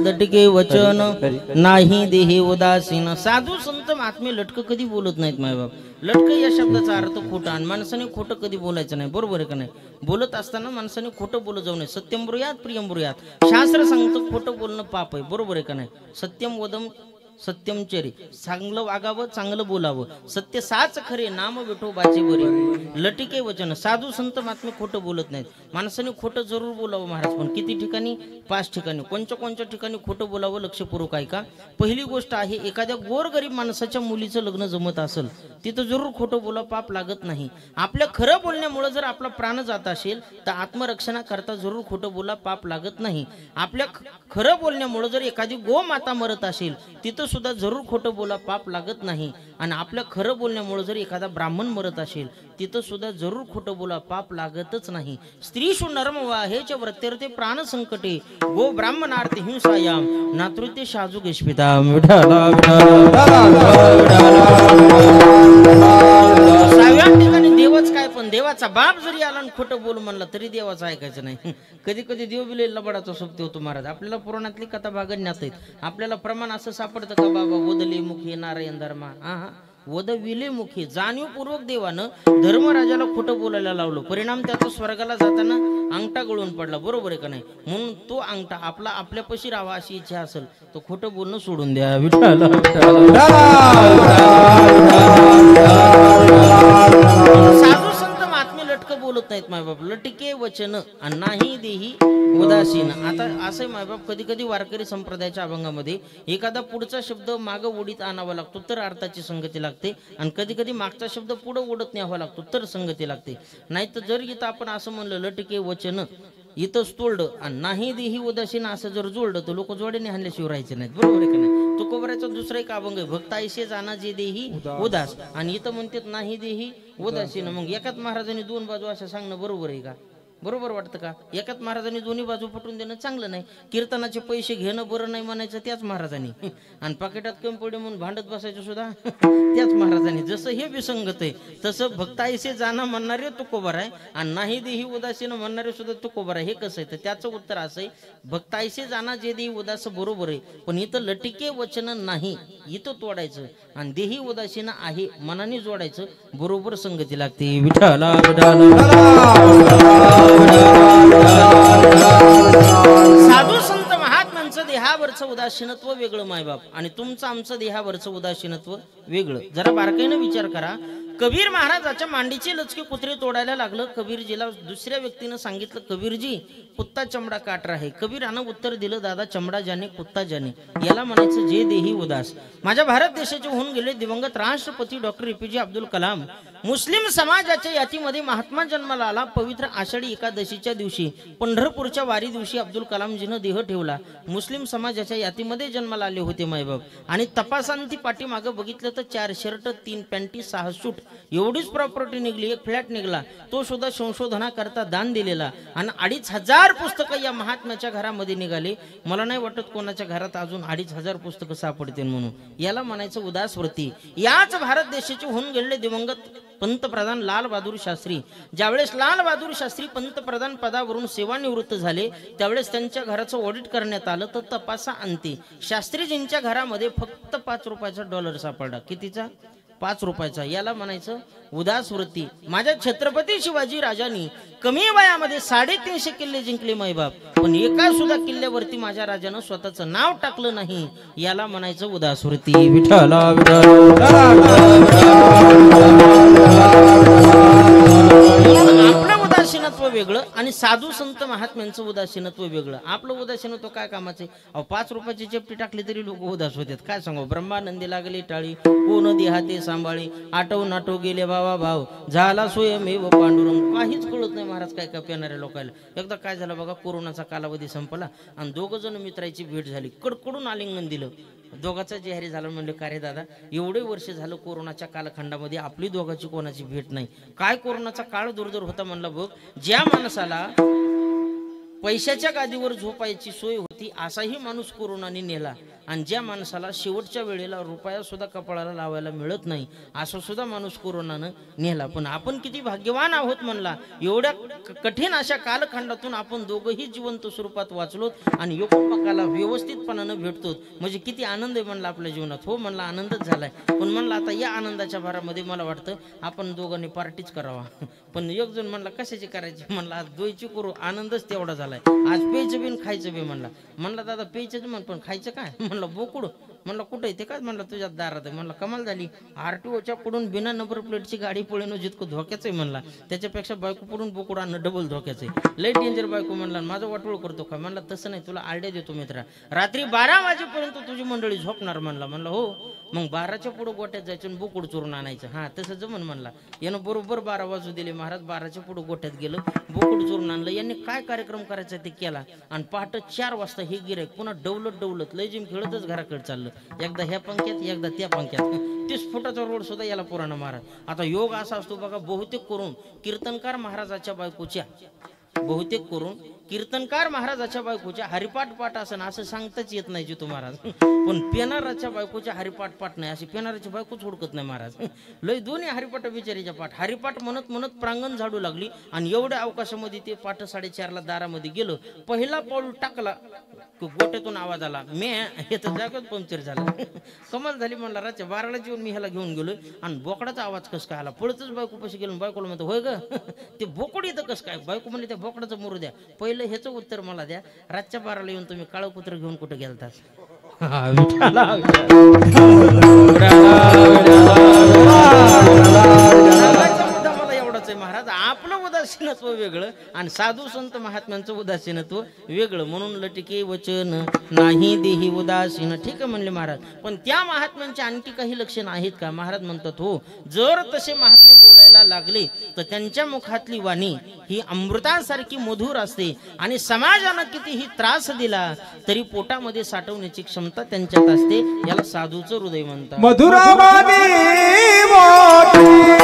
लटके वचन नाही देहे उदासीन. साधू संत महात्मे लटक कधी बोलत नाहीत मायबाप. लटक या शब्दाचा अर्थ खोटा, आणि माणसाने खोटं कधी बोलायचं नाही. बरोबर आहे का नाही? बोलत असताना माणसाने खोटं बोलत जाऊ नये. सत्यम ब्रूयात प्रियम ब्रूयात. शास्त्र सांगतं खोटं बोलणं पाप आहे. बरोबर आहे का नाही? सत्यम वदम सत्यम चरी, चांगलं वागावं, चांगलं बोलावं. सत्य साच खरे, नाम विठोबाचे बरे. लटिके वचन. साधू संत महात्मे खोटं बोलत नाहीत. माणसाने खोटं जरूर बोलावं महाराज, पण किती ठिकाणी? 5 ठिकाणी. कोणत्या ठिकाणी खोटं बोलावं लक्षपूर्वक ऐका. पहिली गोष्ट आहे, एखाद्या गोरगरीब माणसाच्या मुलीचं लग्न जमत असेल तिथं जरूर खोटं बोला, पाप लागत नाही. आपल्या खरं बोलण्यामुळे जर आपला प्राण जात असेल तर आत्मरक्षणाकरता जरूर खोटं बोला, पाप लागत नाही. आपल्या खरं बोलण्यामुळे जर एखादी गो माता मरत असेल तिथं सुद्धा जरूर खोटं बोला, पाप लागत नाही. आणि आपल्या खरं बोलण्यामुळे जर एखादा ब्राह्मण मरत असेल तिथं सुद्धा जरूर खोटं बोला, पाप लागतच नाही. स्त्रीषु नरम वाहेच व्रत्यर्थे प्राण संकटे गो ब्राह्मणार्थे हिंसायाम नातृत्य शाजू गेष्पिताम. सहाव्या ठिकाणी देवच काय, पण देवाचा बाप जरी आला आणि खोटं बोल म्हणला तरी देवाचं ऐकायचं नाही. कधी कधी देव बिले लबडाचा सोबती होतो महाराज. आपल्याला पुराणातली कथा भागण्यात आहेत. आपल्याला प्रमाण असं सापडतं का बाबा ओदले मुखी नारायण धर्मा. हा वद विले मुखी. जाणीवपूर्वक देवानं धर्मराजाला खोटं बोलायला लावलं. परिणाम त्याचा स्वर्गाला जाताना अंगठा गळून पडला. बरोबर आहे का नाही? म्हणून तो अंगठा आपला आपल्यापाशी राहावा अशी इच्छा असेल तो खोटं बोलणं सोडून द्या. विठ्ठल साधू संत महात्मे लटकं बोलत नाहीत मायबाप. लटिके वचन आणि नाही देही उदासीन. आता असं मायबाप कधी कधी वारकरी संप्रदायाच्या अभंगामध्ये एखादा पुढचा शब्द मागं ओढीत आणावा लागतो तर अर्थाची संगती लागते, आणि कधी कधी मागचा शब्द पुढं ओढत न्यावा लागतो तर संगती लागते. नाही तर जर इथं आपण असं म्हणलं लटिके वचन इथंच तोडलं आणि नाही देही उदासीन असं जर जोडलं तर लोक जोड्याने हाणल्याशिवाय राहायचे नाहीत. बरोबर आहे का नाही? तुकोबऱ्याचा दुसरा एक अभंग आहे, भक्त ऐसे जाना जे देही उदास, आणि इथं म्हणतात नाही देही उदासीन. मग एकाच महाराजांनी दोन बाजू असं सांगणं बरोबर आहे का? बरोबर वाटतं का? एकाच महाराजांनी दोन्ही बाजू पटवून देणं चांगलं नाही. कीर्तनाचे पैसे घेणं बरं नाही म्हणायचं त्याच महाराजांनी, आणि पाकिटात कमी पडे म्हणून भांडत बसायचं सुद्धा त्याच महाराजांनी. जसं हे विसंगत आहे तसं भक्त ऐसे जाणं म्हणणारे तुकोबर आहे आणि नाही देही उदासीन म्हणणारे सुद्धा तुकोबर आहे. हे कसं आहे तर त्याचं उत्तर असं आहे, भक्त ऐसे जाणं जे देही उदास बरोबर आहे, पण इथं लटिके वचन नाही इथं तोडायचं आणि देही उदासीन आहे मनाने जोडायचं, बरोबर संगती लागते. विठ्ठला साधू संत महात्म्यांचं देहावरचं उदासीनत्व वेगळं मायबाप, आणि तुमचं आमचं देहावरचं उदासीनत्व वेगळं. जरा बारकाईनं विचार करा. कबीर महाराजाच्या मांडीची लचके कुत्रे तोडायला लागलं. कबीरजीला दुसऱ्या व्यक्तीनं सांगितलं, कबीरजी कुत्ता चमडा काट रहा है. कबीरानं उत्तर दिलं, दादा चमडा जाने कुत्ता जाने. याला म्हणायचं जे देही उदास. माझ्या भारत देशाचे होऊन गेले दिवंगत राष्ट्रपती डॉक्टर APJ अब्दुल कलाम मुस्लिम समाजाच्या यातीमध्ये महात्मा जन्माला आला. पवित्र आषाढी एकादशीच्या दिवशी पंढरपूरच्या वारी दिवशी अब्दुल कलामजीनं देह ठेवला. मुस्लिम समाजाच्या यातीमध्ये जन्माला आले होते मायबाप, आणि तपासांती पाठीमागं बघितलं तर 4 शर्ट 3 पॅन्टी 6 सूट एवढीच प्रॉपर्टी निघली. एक फ्लॅट निघला, तो सुद्धा संशोधनाकरता दान दिलेला, आणि 2500 पुस्तकं या महात्म्याच्या घरामध्ये निघाले. मला नाही वाटत कोणाच्या घरात अजून 2500 पुस्तकं सापडतील म्हणून. याला म्हणायचं उदास वृत्ती. याच भारत देशाचे होऊन गेलेले दिवंगत पंतप्रधान लाल बहादूर शास्त्री, ज्यावेळेस लाल बहादूर शास्त्री पंतप्रधान पदावरून सेवानिवृत्त झाले त्यावेळेस त्यांच्या घराचं ऑडिट करण्यात आलं. तर तपासा अंती शास्त्रीजींच्या घरामध्ये फक्त $5 सापडला. कितीचा? ₹5. याला म्हणायचं उदास वृत्ती. माझ्या छत्रपती शिवाजी राजांनी कमी वयामध्ये 350 किल्ले जिंकले मायबाप, पण एका सुद्धा किल्ल्यावरती माझ्या राजानं स्वतःचं नाव टाकलं नाही. याला म्हणायचं उदास वृत्ती. विठ्ठला आपलं उदासीनत्व वेगळं आणि साधू संत महात्म्यांचं उदासीनत्व वेगळं. आपलं उदासीनत्व काय कामाचे? ₹5 चेपटी टाकली तरी लोक उदास होतात. काय सांगू? ब्रह्मानंदी लागली टाळी, कोण देहाते सांभाळी, आठव नाटो गेले भावा भाव, झाला स्वयमेव पांडुरंग. काहीच कळत नाही महाराज काय काय पेणाऱ्या लोकांना. एकदा काय झालं बघा, कोरोनाचा कालावधी संपला आणि 2 जण मित्राची भेट झाली. कडकडून आलिंगन दिलं. दोघाचा जाहीर झालं. म्हणले का रे दादा, एवढे वर्ष झालं कोरोनाच्या कालखंडामध्ये आपली दोघाची कोणाची भेट नाही. काय कोरोनाचा काळ दुर्धर होता म्हणला बघ. ज्या माणसाला पैशाच्या गादीवर झोपायची सोय होती असाही माणूस कोरोनाने नेला, आणि ज्या माणसाला शेवटच्या वेळेला रुपया सुद्धा कपाळाला लावायला मिळत नाही असा सुद्धा माणूस कोरोनानं नेला. पण आपण किती भाग्यवान आहोत म्हणला. एवढ्या कठीण अशा कालखंडातून आपण दोघंही जिवंत स्वरूपात वाचलोत आणि योगपाकाला व्यवस्थितपणानं भेटतो. म्हणजे किती आनंद आहे म्हणला आपल्या जीवनात. हो म्हणला, आनंदच झालाय. पण म्हणला आता या आनंदाच्या भरामध्ये मला वाटतं आपण दोघांनी पार्टीच करावा. पण एक जण म्हणला कशाची करायची? म्हणला आज दोयची करू, आनंदच तेवढा झालाय. आज प्यायचं बी खायचं बी. म्हणला दादा प्यायचंच म्हण, पण खायचं काय? म्हणलं बोकुड. म्हणलं कुठे ते? काय? म्हणलं तुझ्या दारात आहे. म्हणलं कमाल झाली. RTOच्या पुढून बिना नंबर प्लेटची गाडी पळणं जितकं धोक्याचं आहे म्हणला, त्याच्यापेक्षा बायको पुढून बोकुड आणणं डबल धोक्याचं आहे. लय डेंजर बायको. म्हणला माझं वाटोळ करतो का? म्हणला तसं नाही, तुला आयडिया देतो मित्रा. रात्री 12 वाजेपर्यंत तुझी मंडळी झोपणार म्हणला. म्हणलं हो. मग 12च्या पुढं गोट्यात जायचं आणि बोकुड चोरून आणायचं. हा तसं जमन म्हणला. यानं बरोबर 12 वाजू दिले महाराज. 12च्या पुढं गोट्यात गेलं, बोकुड चोरून आणलं. यांनी काय कार्यक्रम करायचा ते केला, आणि पहाटे 4 वाजता हे गिरायक पुन्हा डवलत लय जिम खेळतच घराकडे चाललं. एकदा ह्या पंख्यात एकदा त्या पंख्यात. 30 फुटाचा रोड सुद्धा याला पुराणा महाराज. आता योग असा असतो बघा, बहुतेक करून कीर्तनकार महाराजाच्या बायकोच्या बहुतेक करून कीर्तनकार महाराजाच्या बायकोच्या हरिपाठ पाठ असं असं सांगताच येत नाही जितू महाराज, पण पेनाराच्या बायकोच्या हरिपाठ पाठ नाही, अशी पेनाराची बायकोच हुडकत नाही महाराज. लय दोन्ही हरिपाठ बिचारीच्या पाठ, हरिपाठ म्हणत म्हणत प्रांगण झाडू लागली आणि एवढ्या अवकाशामध्ये ते पाठ 4:30ला दारामध्ये गेलो. पहिला पाऊल टाकला गोट्यातून आवाज आला, मी हे तर जागच पंक्चर झालं. कमाल झाली म्हणला. रातच्या 12ला जेवून मी ह्याला घेऊन गेलो आणि बोकडाचा आवाज कस काय आला. पळतच बायको पशी गेलो. बायकोला म्हणतो होय ग ते बोकड इथं कसं काय. बायको म्हणले त्या बोकडाचं मुरू द्या. पहिलं ह्याचं उत्तर मला द्या, रातच्या 12ला येऊन तुम्ही काळं कुत्र घेऊन कुठे गेलतात. महाराज आपलं उदासीनत्व वेगळं आणि साधू संत महात्म्यांचं उदासीनत्व वेगळं. म्हणून लटके वचन नाही देही उदासीन. ठीक आहे म्हणले महाराज, पण त्या महात्म्यांची आणखी काही लक्षणं आहेत का. महाराज म्हणतात हो, जर तसे महात्मे बोलायला लागले तर त्यांच्या मुखातली वाणी ही अमृतासारखी मधुर असते आणि समाजानं कितीही त्रास दिला तरी पोटामध्ये साठवण्याची क्षमता त्यांच्यात असते. याला साधूचं हृदय म्हणतात. मधुरावाणी मोठी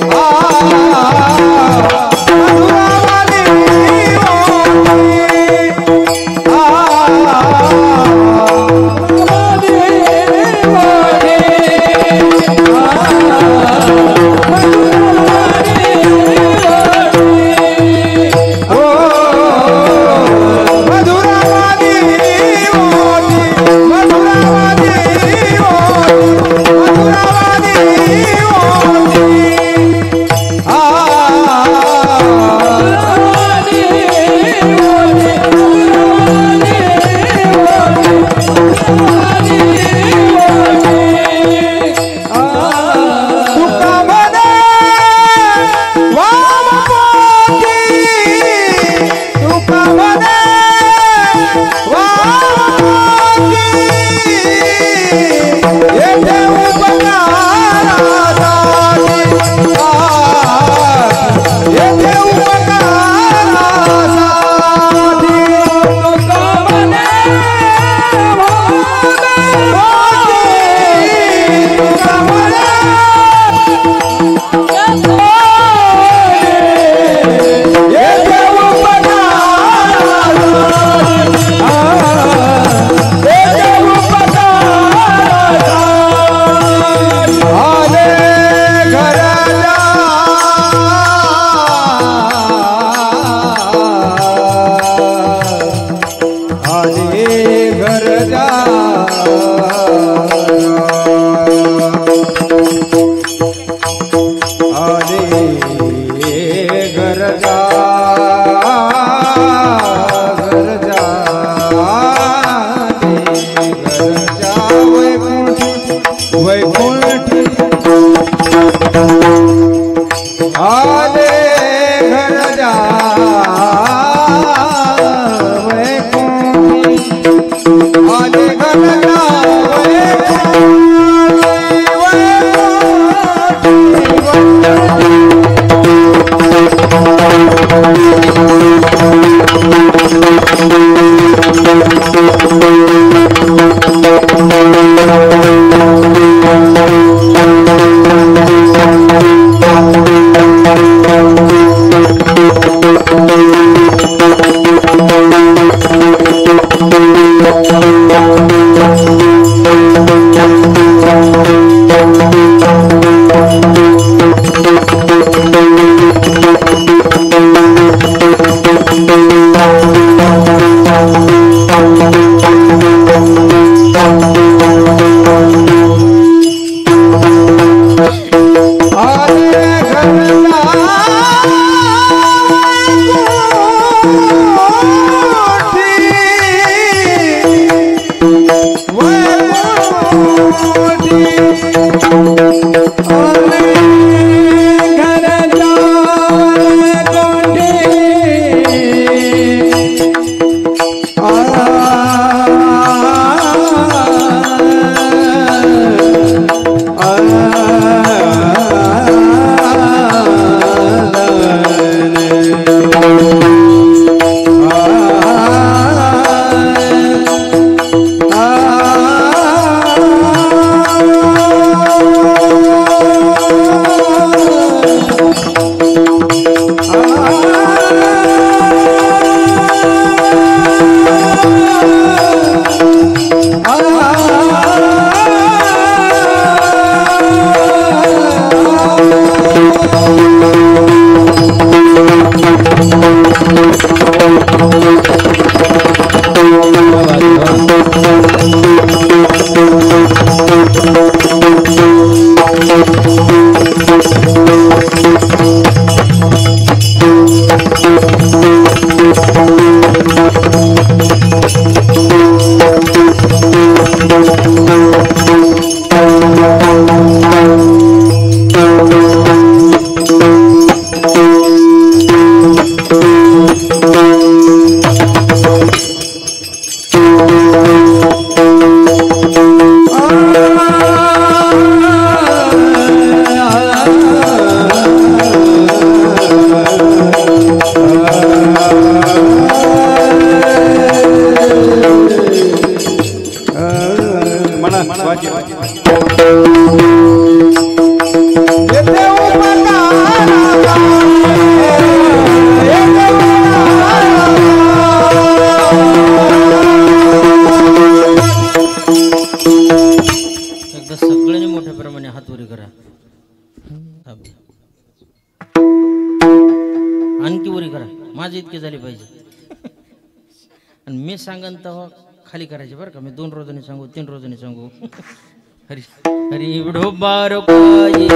What? सगळ्यांनी मोठ्या प्रमाणे हात वरी करा. आणखी वरी करा, माझे इतके झाले पाहिजे. आणि मी सांगन तेव्हा खाली करायचे बरं का. मी 2 रोजांनी सांगू 3 रोजांनी सांगू. हरी हरी ढोबार पाये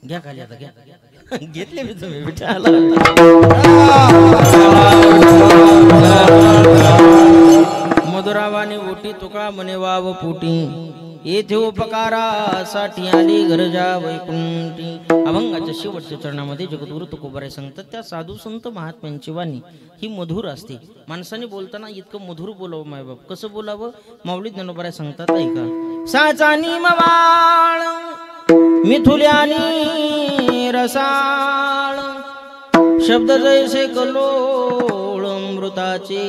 घ्या खाली आता घ्या. घेतले मी तुम्ही विठाला. मधुरावानी ओटी तुका म्हणे वाव पोटी येथे उपकारासाठी आली गरजा वैकुंठी. अभंगाच्या शेवटच्या चरणामध्ये जगद्गुरु तुकोबाराय सांगतात त्या साधू संत महात्म्यांची वाणी ही मधुर असते. माणसाने बोलताना इतकं मधुर बोलावं मायबाप. कसं बोलावं माऊली ज्ञानोबाराय सांगतात ऐका. साचानी मवाळ मिथुल्यानी रसाळ शब्द जैसे कलोळ अमृताचे.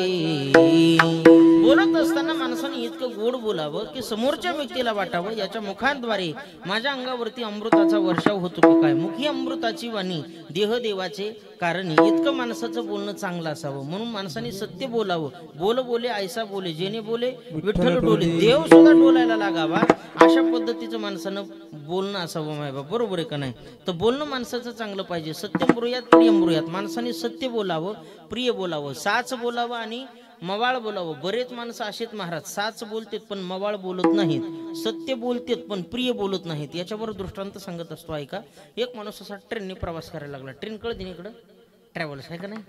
बोलत असताना माणसाने इतकं गोड बोलावं की समोरच्या व्यक्तीला वाटावं याच्या मुखांद्वारे माझ्या अंगावरती अमृताचा वर्षाव होतो की काय. मुखी अमृताची वाणी देह देवाचे कारण इतकं माणसाचं बोलणं चांगलं असावं. म्हणून माणसाने सत्य बोलावं. बोल बोले ऐसा बोले जेणे बोले विठ्ठल डोले. देव सुद्धा डोलायला लागावा अशा पद्धतीचं माणसानं बोलणं असावं मायबाप. बरोबर आहे का नाही. तर बोलणं माणसाचं चांगलं पाहिजे. सत्यम ब्रूयात प्रियम ब्रूयात. माणसाने सत्य बोलावं प्रिय बोलावं साच बोलावं आणि मवाळ बोलावं. बरेच माणसं असेत महाराज साच बोलतेत पण मवाळ बोलत नाहीत. सत्य बोलतेत पण प्रिय बोलत नाहीत. याच्यावर दृष्टांत सांगत असतो ऐका. एक माणूस असा ट्रेनने प्रवास करायला लागला. ट्रेन कळत नाही इकडं ट्रॅव्हल्स आहे का नाही.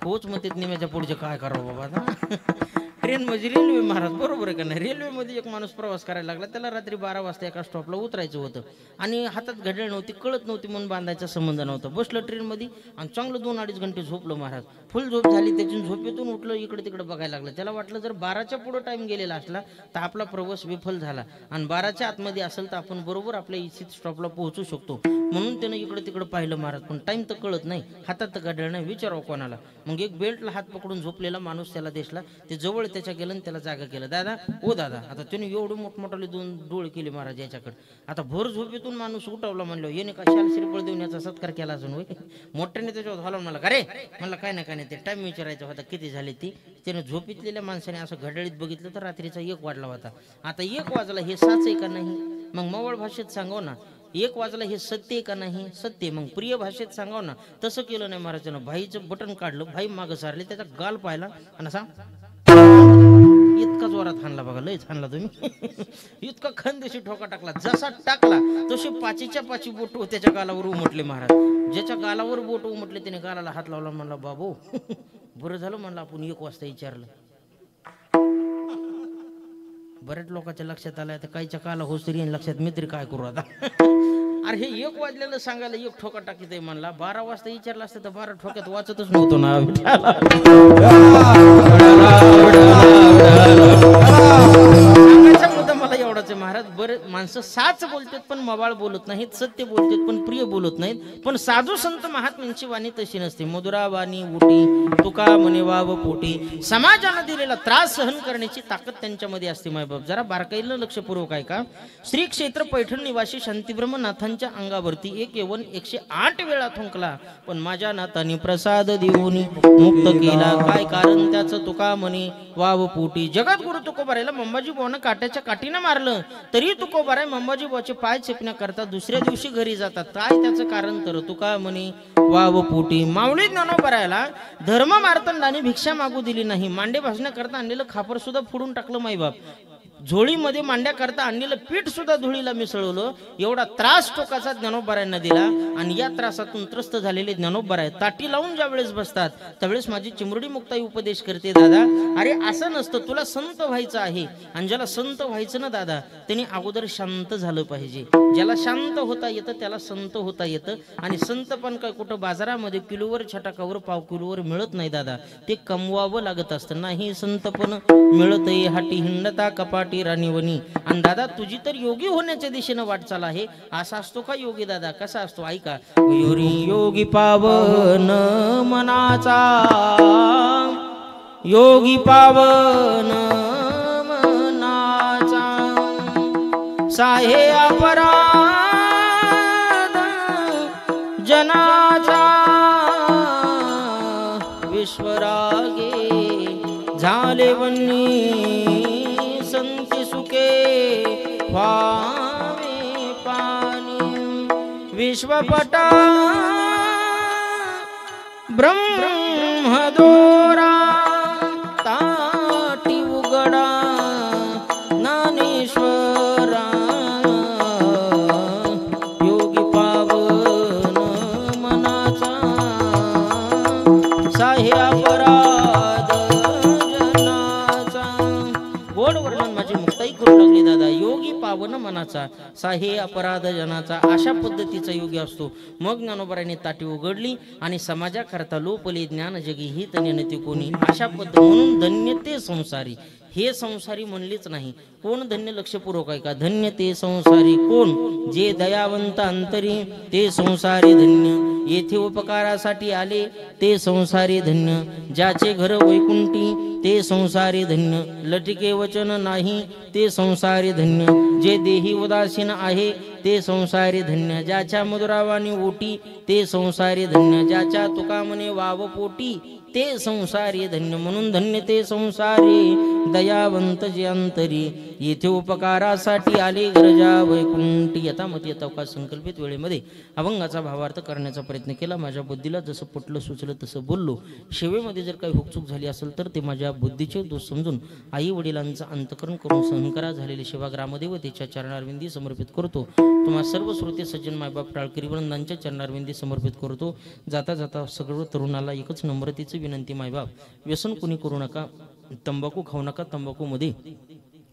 होच म्हणते निम्याच्या पुढचे काय करावं बाबा आता. ट्रेन म्हणजे रेल्वे महाराज. बरोबर आहे का नाही. रेल्वेमध्ये एक माणूस प्रवास करायला लागला. त्याला रात्री 12 वाजता एका स्टॉपला उतरायचं होतं आणि हातात घड्याळ नव्हती कळत नव्हती म्हणून बांधायचा संबंध नव्हता. बसलं ट्रेनमध्ये आणि चांगलं 2-2.5 घंटे झोपलं महाराज. फुल झोप झाली त्याची. झोपेतून उठलं इकडे तिकडे बघायला लागलं. त्याला वाटलं जर 12च्या पुढं टाईम गेलेला असला तर आपला प्रवास विफल झाला आणि 12च्या आतमध्ये असेल तर आपण बरोबर आपल्या इच्छित स्टॉपला पोहोचू शकतो. म्हणून त्यानं इकडे तिकडे पाहिलं महाराज. पण टाईम तर कळत नाही. हातात तर घड्याळ नाही. विचारावं कोणाला. मग एक बेल्टला हात पकडून झोपलेला माणूस त्याला दिसला. ते जवळ त्याच्या गेलं त्याला जागा केलं. दादा ओ दादा. आता त्याने एवढे मोठमोठाले 2 डोळे केले महाराज याच्याकडे. आता भर झोपेतून माणूस उठवला म्हणलं येणे का शाल श्रीफळ देऊन याचा सत्कार केला असून होय. मोठ्याने त्याच्यावर झाला मला का रे म्हणलं काय नाही काय नाही. ते टाइम विचारायचा होता किती झाले ती. त्याने झोपेतलेल्या माणसाने असं घड्याळीत बघितलं तर रात्रीचा 1 वाजला होता. आता 1 वाजला हे साच आहे का नाही. मग मवाळ भाषेत सांगाव ना 1 वाजला हे सत्य आहे का नाही. सत्य. मग प्रिय भाषेत सांगाव ना. तसं केलं नाही महाराजानं. भाईचं बटन काढलं. भाई मागं सारले. त्याचा गाल पाहिला आणि असा इतका जोरात हाणला बघा. लयच हाणला तुम्ही. इतका खंदेशी ठोका टाकला. जसा टाकला तशी 5च्या 5 बोट त्याच्या गालावर उमटले महाराज. ज्याच्या गालावर बोट उमटले त्याने गालाला हात लावला. म्हणला बाबू बरं झालं म्हणलं आपण 1 वाजता विचारलं. बऱ्याच लोकांच्या लक्षात आलं तर काहीच्या काला होस तरी लक्षात मित्र काय करू आता. अरे हे 1 वाजलेलं सांगायला 1 ठोका टाकीत आहे म्हणला. 12 वाजता विचारलं असतं तर 12 ठोक्यात वाचतच नव्हतो ना. सांगायचा मुद्दा मला एवढाच आहे महाराज. बरे माणसं साच बोलतात पण मवाळ बोलत नाहीत, सत्य बोलतात पण प्रिय बोलत नाहीत. पण साधू संत महात्म्यांची वाणी तशी नसते. मधुरा वाणी उटी तुका म्हणे वाव पोटी. समाजानं दिलेला त्रास सहन करण्याची ताकद त्यांच्यामध्ये असते. मायबाप जरा बारकाईला लक्षपूर्वक आहे का. श्री क्षेत्र पैठण निवासी शांतीब्रह्म नाथांच्या अंगावरती 1 वेळा थुंकला, पण माझ्या नाथांनी प्रसाद देऊन मुक्त केला. काय कारण त्याचं तुका म्हणे वाव पोटी. जगद्गुरु तुकोबारायला मंबाजी बुवानं काट्याच्या काठीनं मारलं तरी तुकोबाराय मंबाजी बुवाचे पाय चेपण्याकरता दुसऱ्या दिवशी घरी जातात. काय त्याचं कारण तर तुका म्हणे वाव पोटी. माऊली ज्ञानोबारायला धर्म मार्तंडाने भिक्षा मागू दिली नाही. मांडे भाजण्याकरता आणलेलं खापर सुद्धा फोडून टाकलं माईबाप. झोळीमध्ये मांड्याकरता आणलेलं पीठ सुद्धा धुळीला मिसळवलं. एवढा त्रास टोकाचा ज्ञानोबारायांना दिला. आणि या त्रासातून त्रस्त झालेले ज्ञानोबाराय ताटी लावून ज्या वेळेस बसतात त्यावेळेस माझी चिमुरडी मुक्ताई उपदेश करते, दादा अरे असं नसतं, तुला संत व्हायचं आहे. आणि ज्याला संत व्हायचं ना दादा त्यांनी अगोदर शांत झालं पाहिजे. ज्याला शांत होता येतं त्याला संत होता येतं. आणि संत पण काय कुठं बाजारामध्ये किलोवर छटाकावर पाव किलोवर मिळत नाही दादा, ते कमवावं लागत असतं. नाही संत पण मिळत हाटी हिंडता कपाटी राणीवणी. आणि दादा तुझी तर योगी होण्याच्या दिशेनं वाटचाल आहे. असा असतो का योगी दादा, कसा असतो ऐका. योगी पावन मनाचा, योगी पावन मनाचा, साहे अपराध जनाचा, विश्वरागे झाले वन्नी संती सुखे व्हावे पाणी. विश्वपटा ब्रह्मदोरा ताटी उघडा ज्ञानेश्वरा. योगी पावन मनाचा, साहे अपराध जनाचा. गोड वर्णन माझी मुक्ताई करू लागली दादा. योगी पावन मनाचा, साहे अपराध जनाचा, अशा पद्धतीचा योगी असतो. मग ज्ञानोबारांनी ताटी उघडली आणि समाजाकरता लोपले ज्ञान जगी ही तन्यनती कोणी. अशा पद्धती म्हणून धन्य ते संसारी. हे संसारी म्हणलीच नाही. कोण धन्य लक्षपूर्वक आहे का. धन्य ते संसारी कोण, जे दयावंत अंतरी ते संसारी धन्य. येथे उपकारासाठी आले ते संसारी धन्य. ज्याचे घर वैकुंठी ते संसारी धन्य. लटिके वचन नाही ते संसारी धन्य. जे देही उदासीन आहे ते संसारी धन्य. ज्याच्या मधुरावाणी ओटी ते संसारी धन्य. ज्याच्या तुका म्हणे वाव पोटी ते संसारी धन्य. म्हणून धन्य ते संसारी दयावंत जे अंतरी. येथे उपकारासाठी आले गरजा वैकुंठी. यथामती यथावकाश संकल्पित वेळेमध्ये अभंगाचा भावार्थ करण्याचा प्रयत्न केला. माझ्या बुद्धीला जसं पटलं सुचलं तसं बोललो. सेवेमध्ये जर काही हुकचूक झाली असेल तर ते माझ्या बुद्धीचे दोष समजून आई वडिलांचा अंतकरण करून सहन करा. झालेली सेवा ग्रामदेवतेच्या चरणारविंदी समर्पित करतो. तुम्हा सर्व श्रोते सज्जन मायबाप टाळकरी वृंदांच्या चरणारविंदी समर्पित करतो. जाता जाता सगळं तरुणाला एकच नम्रतेची विनंती मायबाप, व्यसन कुणी करू नका. तंबाखू खाऊ नका. तंबाखूमध्ये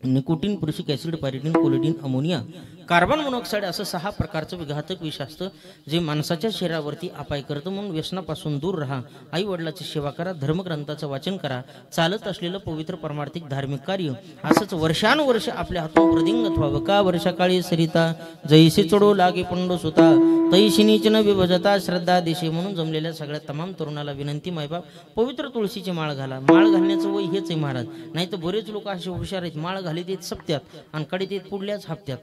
nicotine, prussic acid, pyridine, collidine, ammonia, carbon monoxide असं 6 प्रकारचं विघातक विष असतं जे माणसाच्या शरीरावरती अपाय करतं. म्हणून व्यसनापासून दूर राहा. आई वडिलाची सेवा करा. धर्मग्रंथाचं वाचन करा. चालत असलेलं पवित्र परमार्थिक धार्मिक कार्य असंच वर्षानुवर्ष आपल्या हातून प्रदिंगत व्हावं. का वर्षाकाळी सरिता जैसे चढो लागे पंडो सुता तैशिनीच न विभजता श्रद्धा देशे. म्हणून जमलेल्या सगळ्या तमाम तरुणाला विनंती मायबाप, पवित्र तुळशीची माळ घाला. माळ घालण्याचं वय हेच आहे महाराज. नाही तर बरेच लोक असे हुशार आहेत, माळ घालीत येत सप्त्यात आणि कडीत येत पुढल्याच हप्त्यात.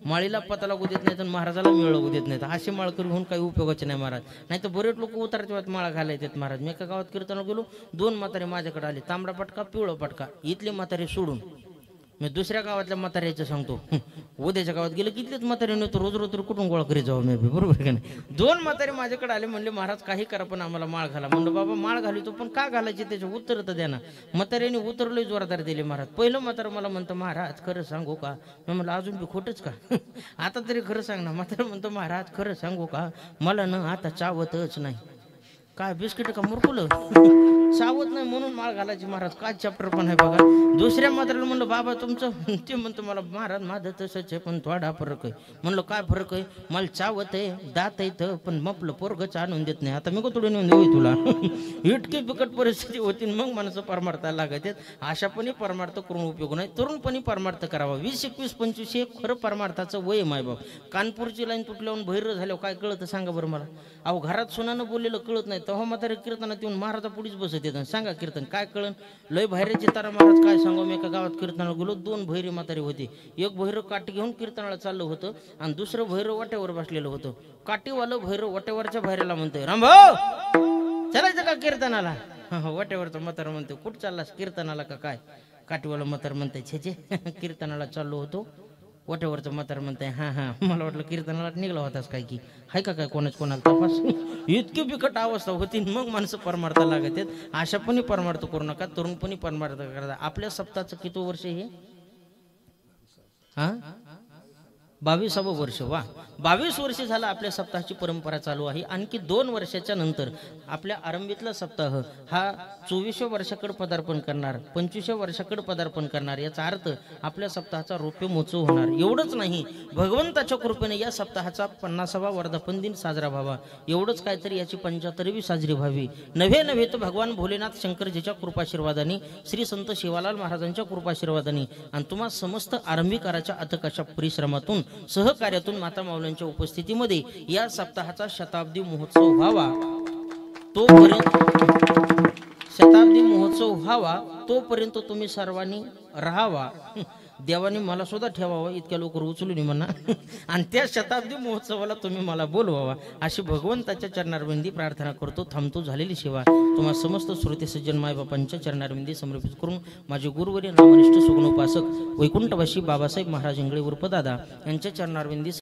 माळीला पता लागू देत नाहीत आणि महाराजाला मिळ लागू देत नाहीत. असे माळकरी होऊन काही उपयोगाचे नाही महाराज. नाही तर बरेच लोक उतरच्या वेळात माळा घालायला येतात महाराज. मी एका गावात कीर्तन गेलो, 2 म्हातारे माझ्याकडे आले, तांबडा पटका पिवळा पटका. इथले म्हातारे सोडून मी दुसऱ्या गावातल्या म्हाताऱ्याचं सांगतो. उद्याच्या गावात गेलं की इथलेच म्हातारे नव्हतं. रोज रोज कुठून गोळा करीत जाऊ मी, बरोबर का नाही. 2 म्हातारे माझ्याकडे आले, म्हणले महाराज काही करा पण आम्हाला माळ घाला. म्हणलं बाबा माळ घालितो पण का घालायची त्याचे उत्तर तर द्या ना. म्हाताऱ्याने उत्तरलंय जोरदार दिले महाराज. पहिलं म्हातारं मला म्हणतं महाराज खरं सांगू का. मी म्हणलं अजून बी खोटंच का. आता तरी खरं सांग ना. म्हातारं म्हणतो महाराज खरं सांगू का, मला ना आता चावतच नाही. काय बिस्किट का मुरकुलं. सावत नाही म्हणून माळ घालायची महाराज. काय चॅप्टर पण आहे बघा. दुसऱ्या मात्राला म्हणलं बाबा तुमचं, ते म्हणतो मला महाराज माझं तसंच आहे पण थोडा फरक आहे. म्हणलं काय फरक आहे? मला चावत आहे, दात आहे, पण मपलं पोरगच आणून देत नाही. आता मी को थोडी नेऊन देऊ तुला. इतकी बिकट परिस्थिती होती. मग माणसं परमार्थाला लागत. अशापणी परमार्थ करून उपयोग नाही. तरुणपणी परमार्थ करावा. 20, 21, 25 हे खरं परमार्थाचं वय माय बाप. कानपूरची लाईन तुटल्यावर बहिर झाल्यावर काय कळतं सांगा बरं मला. अहो घरात सोनानं बोललेलं कळत नाही, तेव्हा म्हातारे कीर्तनात येऊन महाराजा पुढीच बसत येतात. सांगा कीर्तन काय कळन. लय बाहेरचे तारा महाराज काय सांगा. मी एका गावात कीर्तनाला गेलो, 2 बहिरे म्हातारे होते. एक बहिरं काठी घेऊन कीर्तनाला चाललं होतं आणि दुसरं बहिरं वाट्यावर बसलेलं होतं. काठीवालं बहिरं वाट्यावरच्या बाहेरला म्हणतोय रामभाऊ चालायचं का कीर्तनाला. वाट्यावरचं म्हातारं म्हणतोय कुठं चाललास कीर्तनाला का काय. काठीवालं म्हातारं म्हणतंय छे कीर्तनाला चाललो होतो. वाट्यावरचं म्हातारं म्हणतंय हां हां मला वाटलं कीर्तनाला निघला होतास काय की हाय का काय कोणाला तपास. इतकी बिकट अवस्था होती. मग माणसं परमार्थ लागत आहेत. अशापणी परमार्थ करू नका. तरुणपणी परमार्थ करा. आपल्या सप्ताहाचं किती वर्ष हे? हा 22वं वर्ष. वा 22 वर्ष झालं आपल्या सप्ताहाची परंपरा चालू आहे. आणखी 2 वर्षाच्या नंतर आपल्या आरंभीतला सप्ताह हा 24व्या वर्षाकडे पदार्पण करणार, 25व्या वर्षाकडे पदार्पण करणार. याचा अर्थ आपल्या सप्ताहाचा रौप्य महोत्सव होणार. एवढंच नाही, भगवंताच्या कृपेने या सप्ताहाचा 50वा वर्धापन दिन साजरा व्हावा. एवढंच काहीतरी याची 75वी साजरी व्हावी. नव्हे तर भगवान भोलेनाथ शंकरजीच्या कृपाशीर्वादाने, श्री संत शिवालाल महाराजांच्या कृपाशीर्वादाने आणि तुम्हा समस्त आरंभीकाराच्या अथकाच्या परिश्रमातून, सहकार्यातून, माता माऊलींच्या उपस्थितीमध्ये या सप्ताहाचा शताब्दी महोत्सव व्हावा. तोपर्यंत तुम्ही सर्वांनी राहावा. देवाने मला सुद्धा ठेवावं, इतक्या लवकर उचलून म्हणा. आणि त्या शताब्दी महोत्सवाला तुम्ही मला बोलवावा अशी भगवंताच्या चरणारविंदी प्रार्थना करतो. थांबतो. झालेली सेवा तुम्हा समस्त श्रोते सज्जन मायबापांच्या चरणारविंदी समर्पित करून माझे गुरुवर्य नामनिष्ठ सुगुणोपासक वैकुंठवासी बाबासाहेब महाराज इंगळे उर्फ दादा यांच्या चरणारविंदी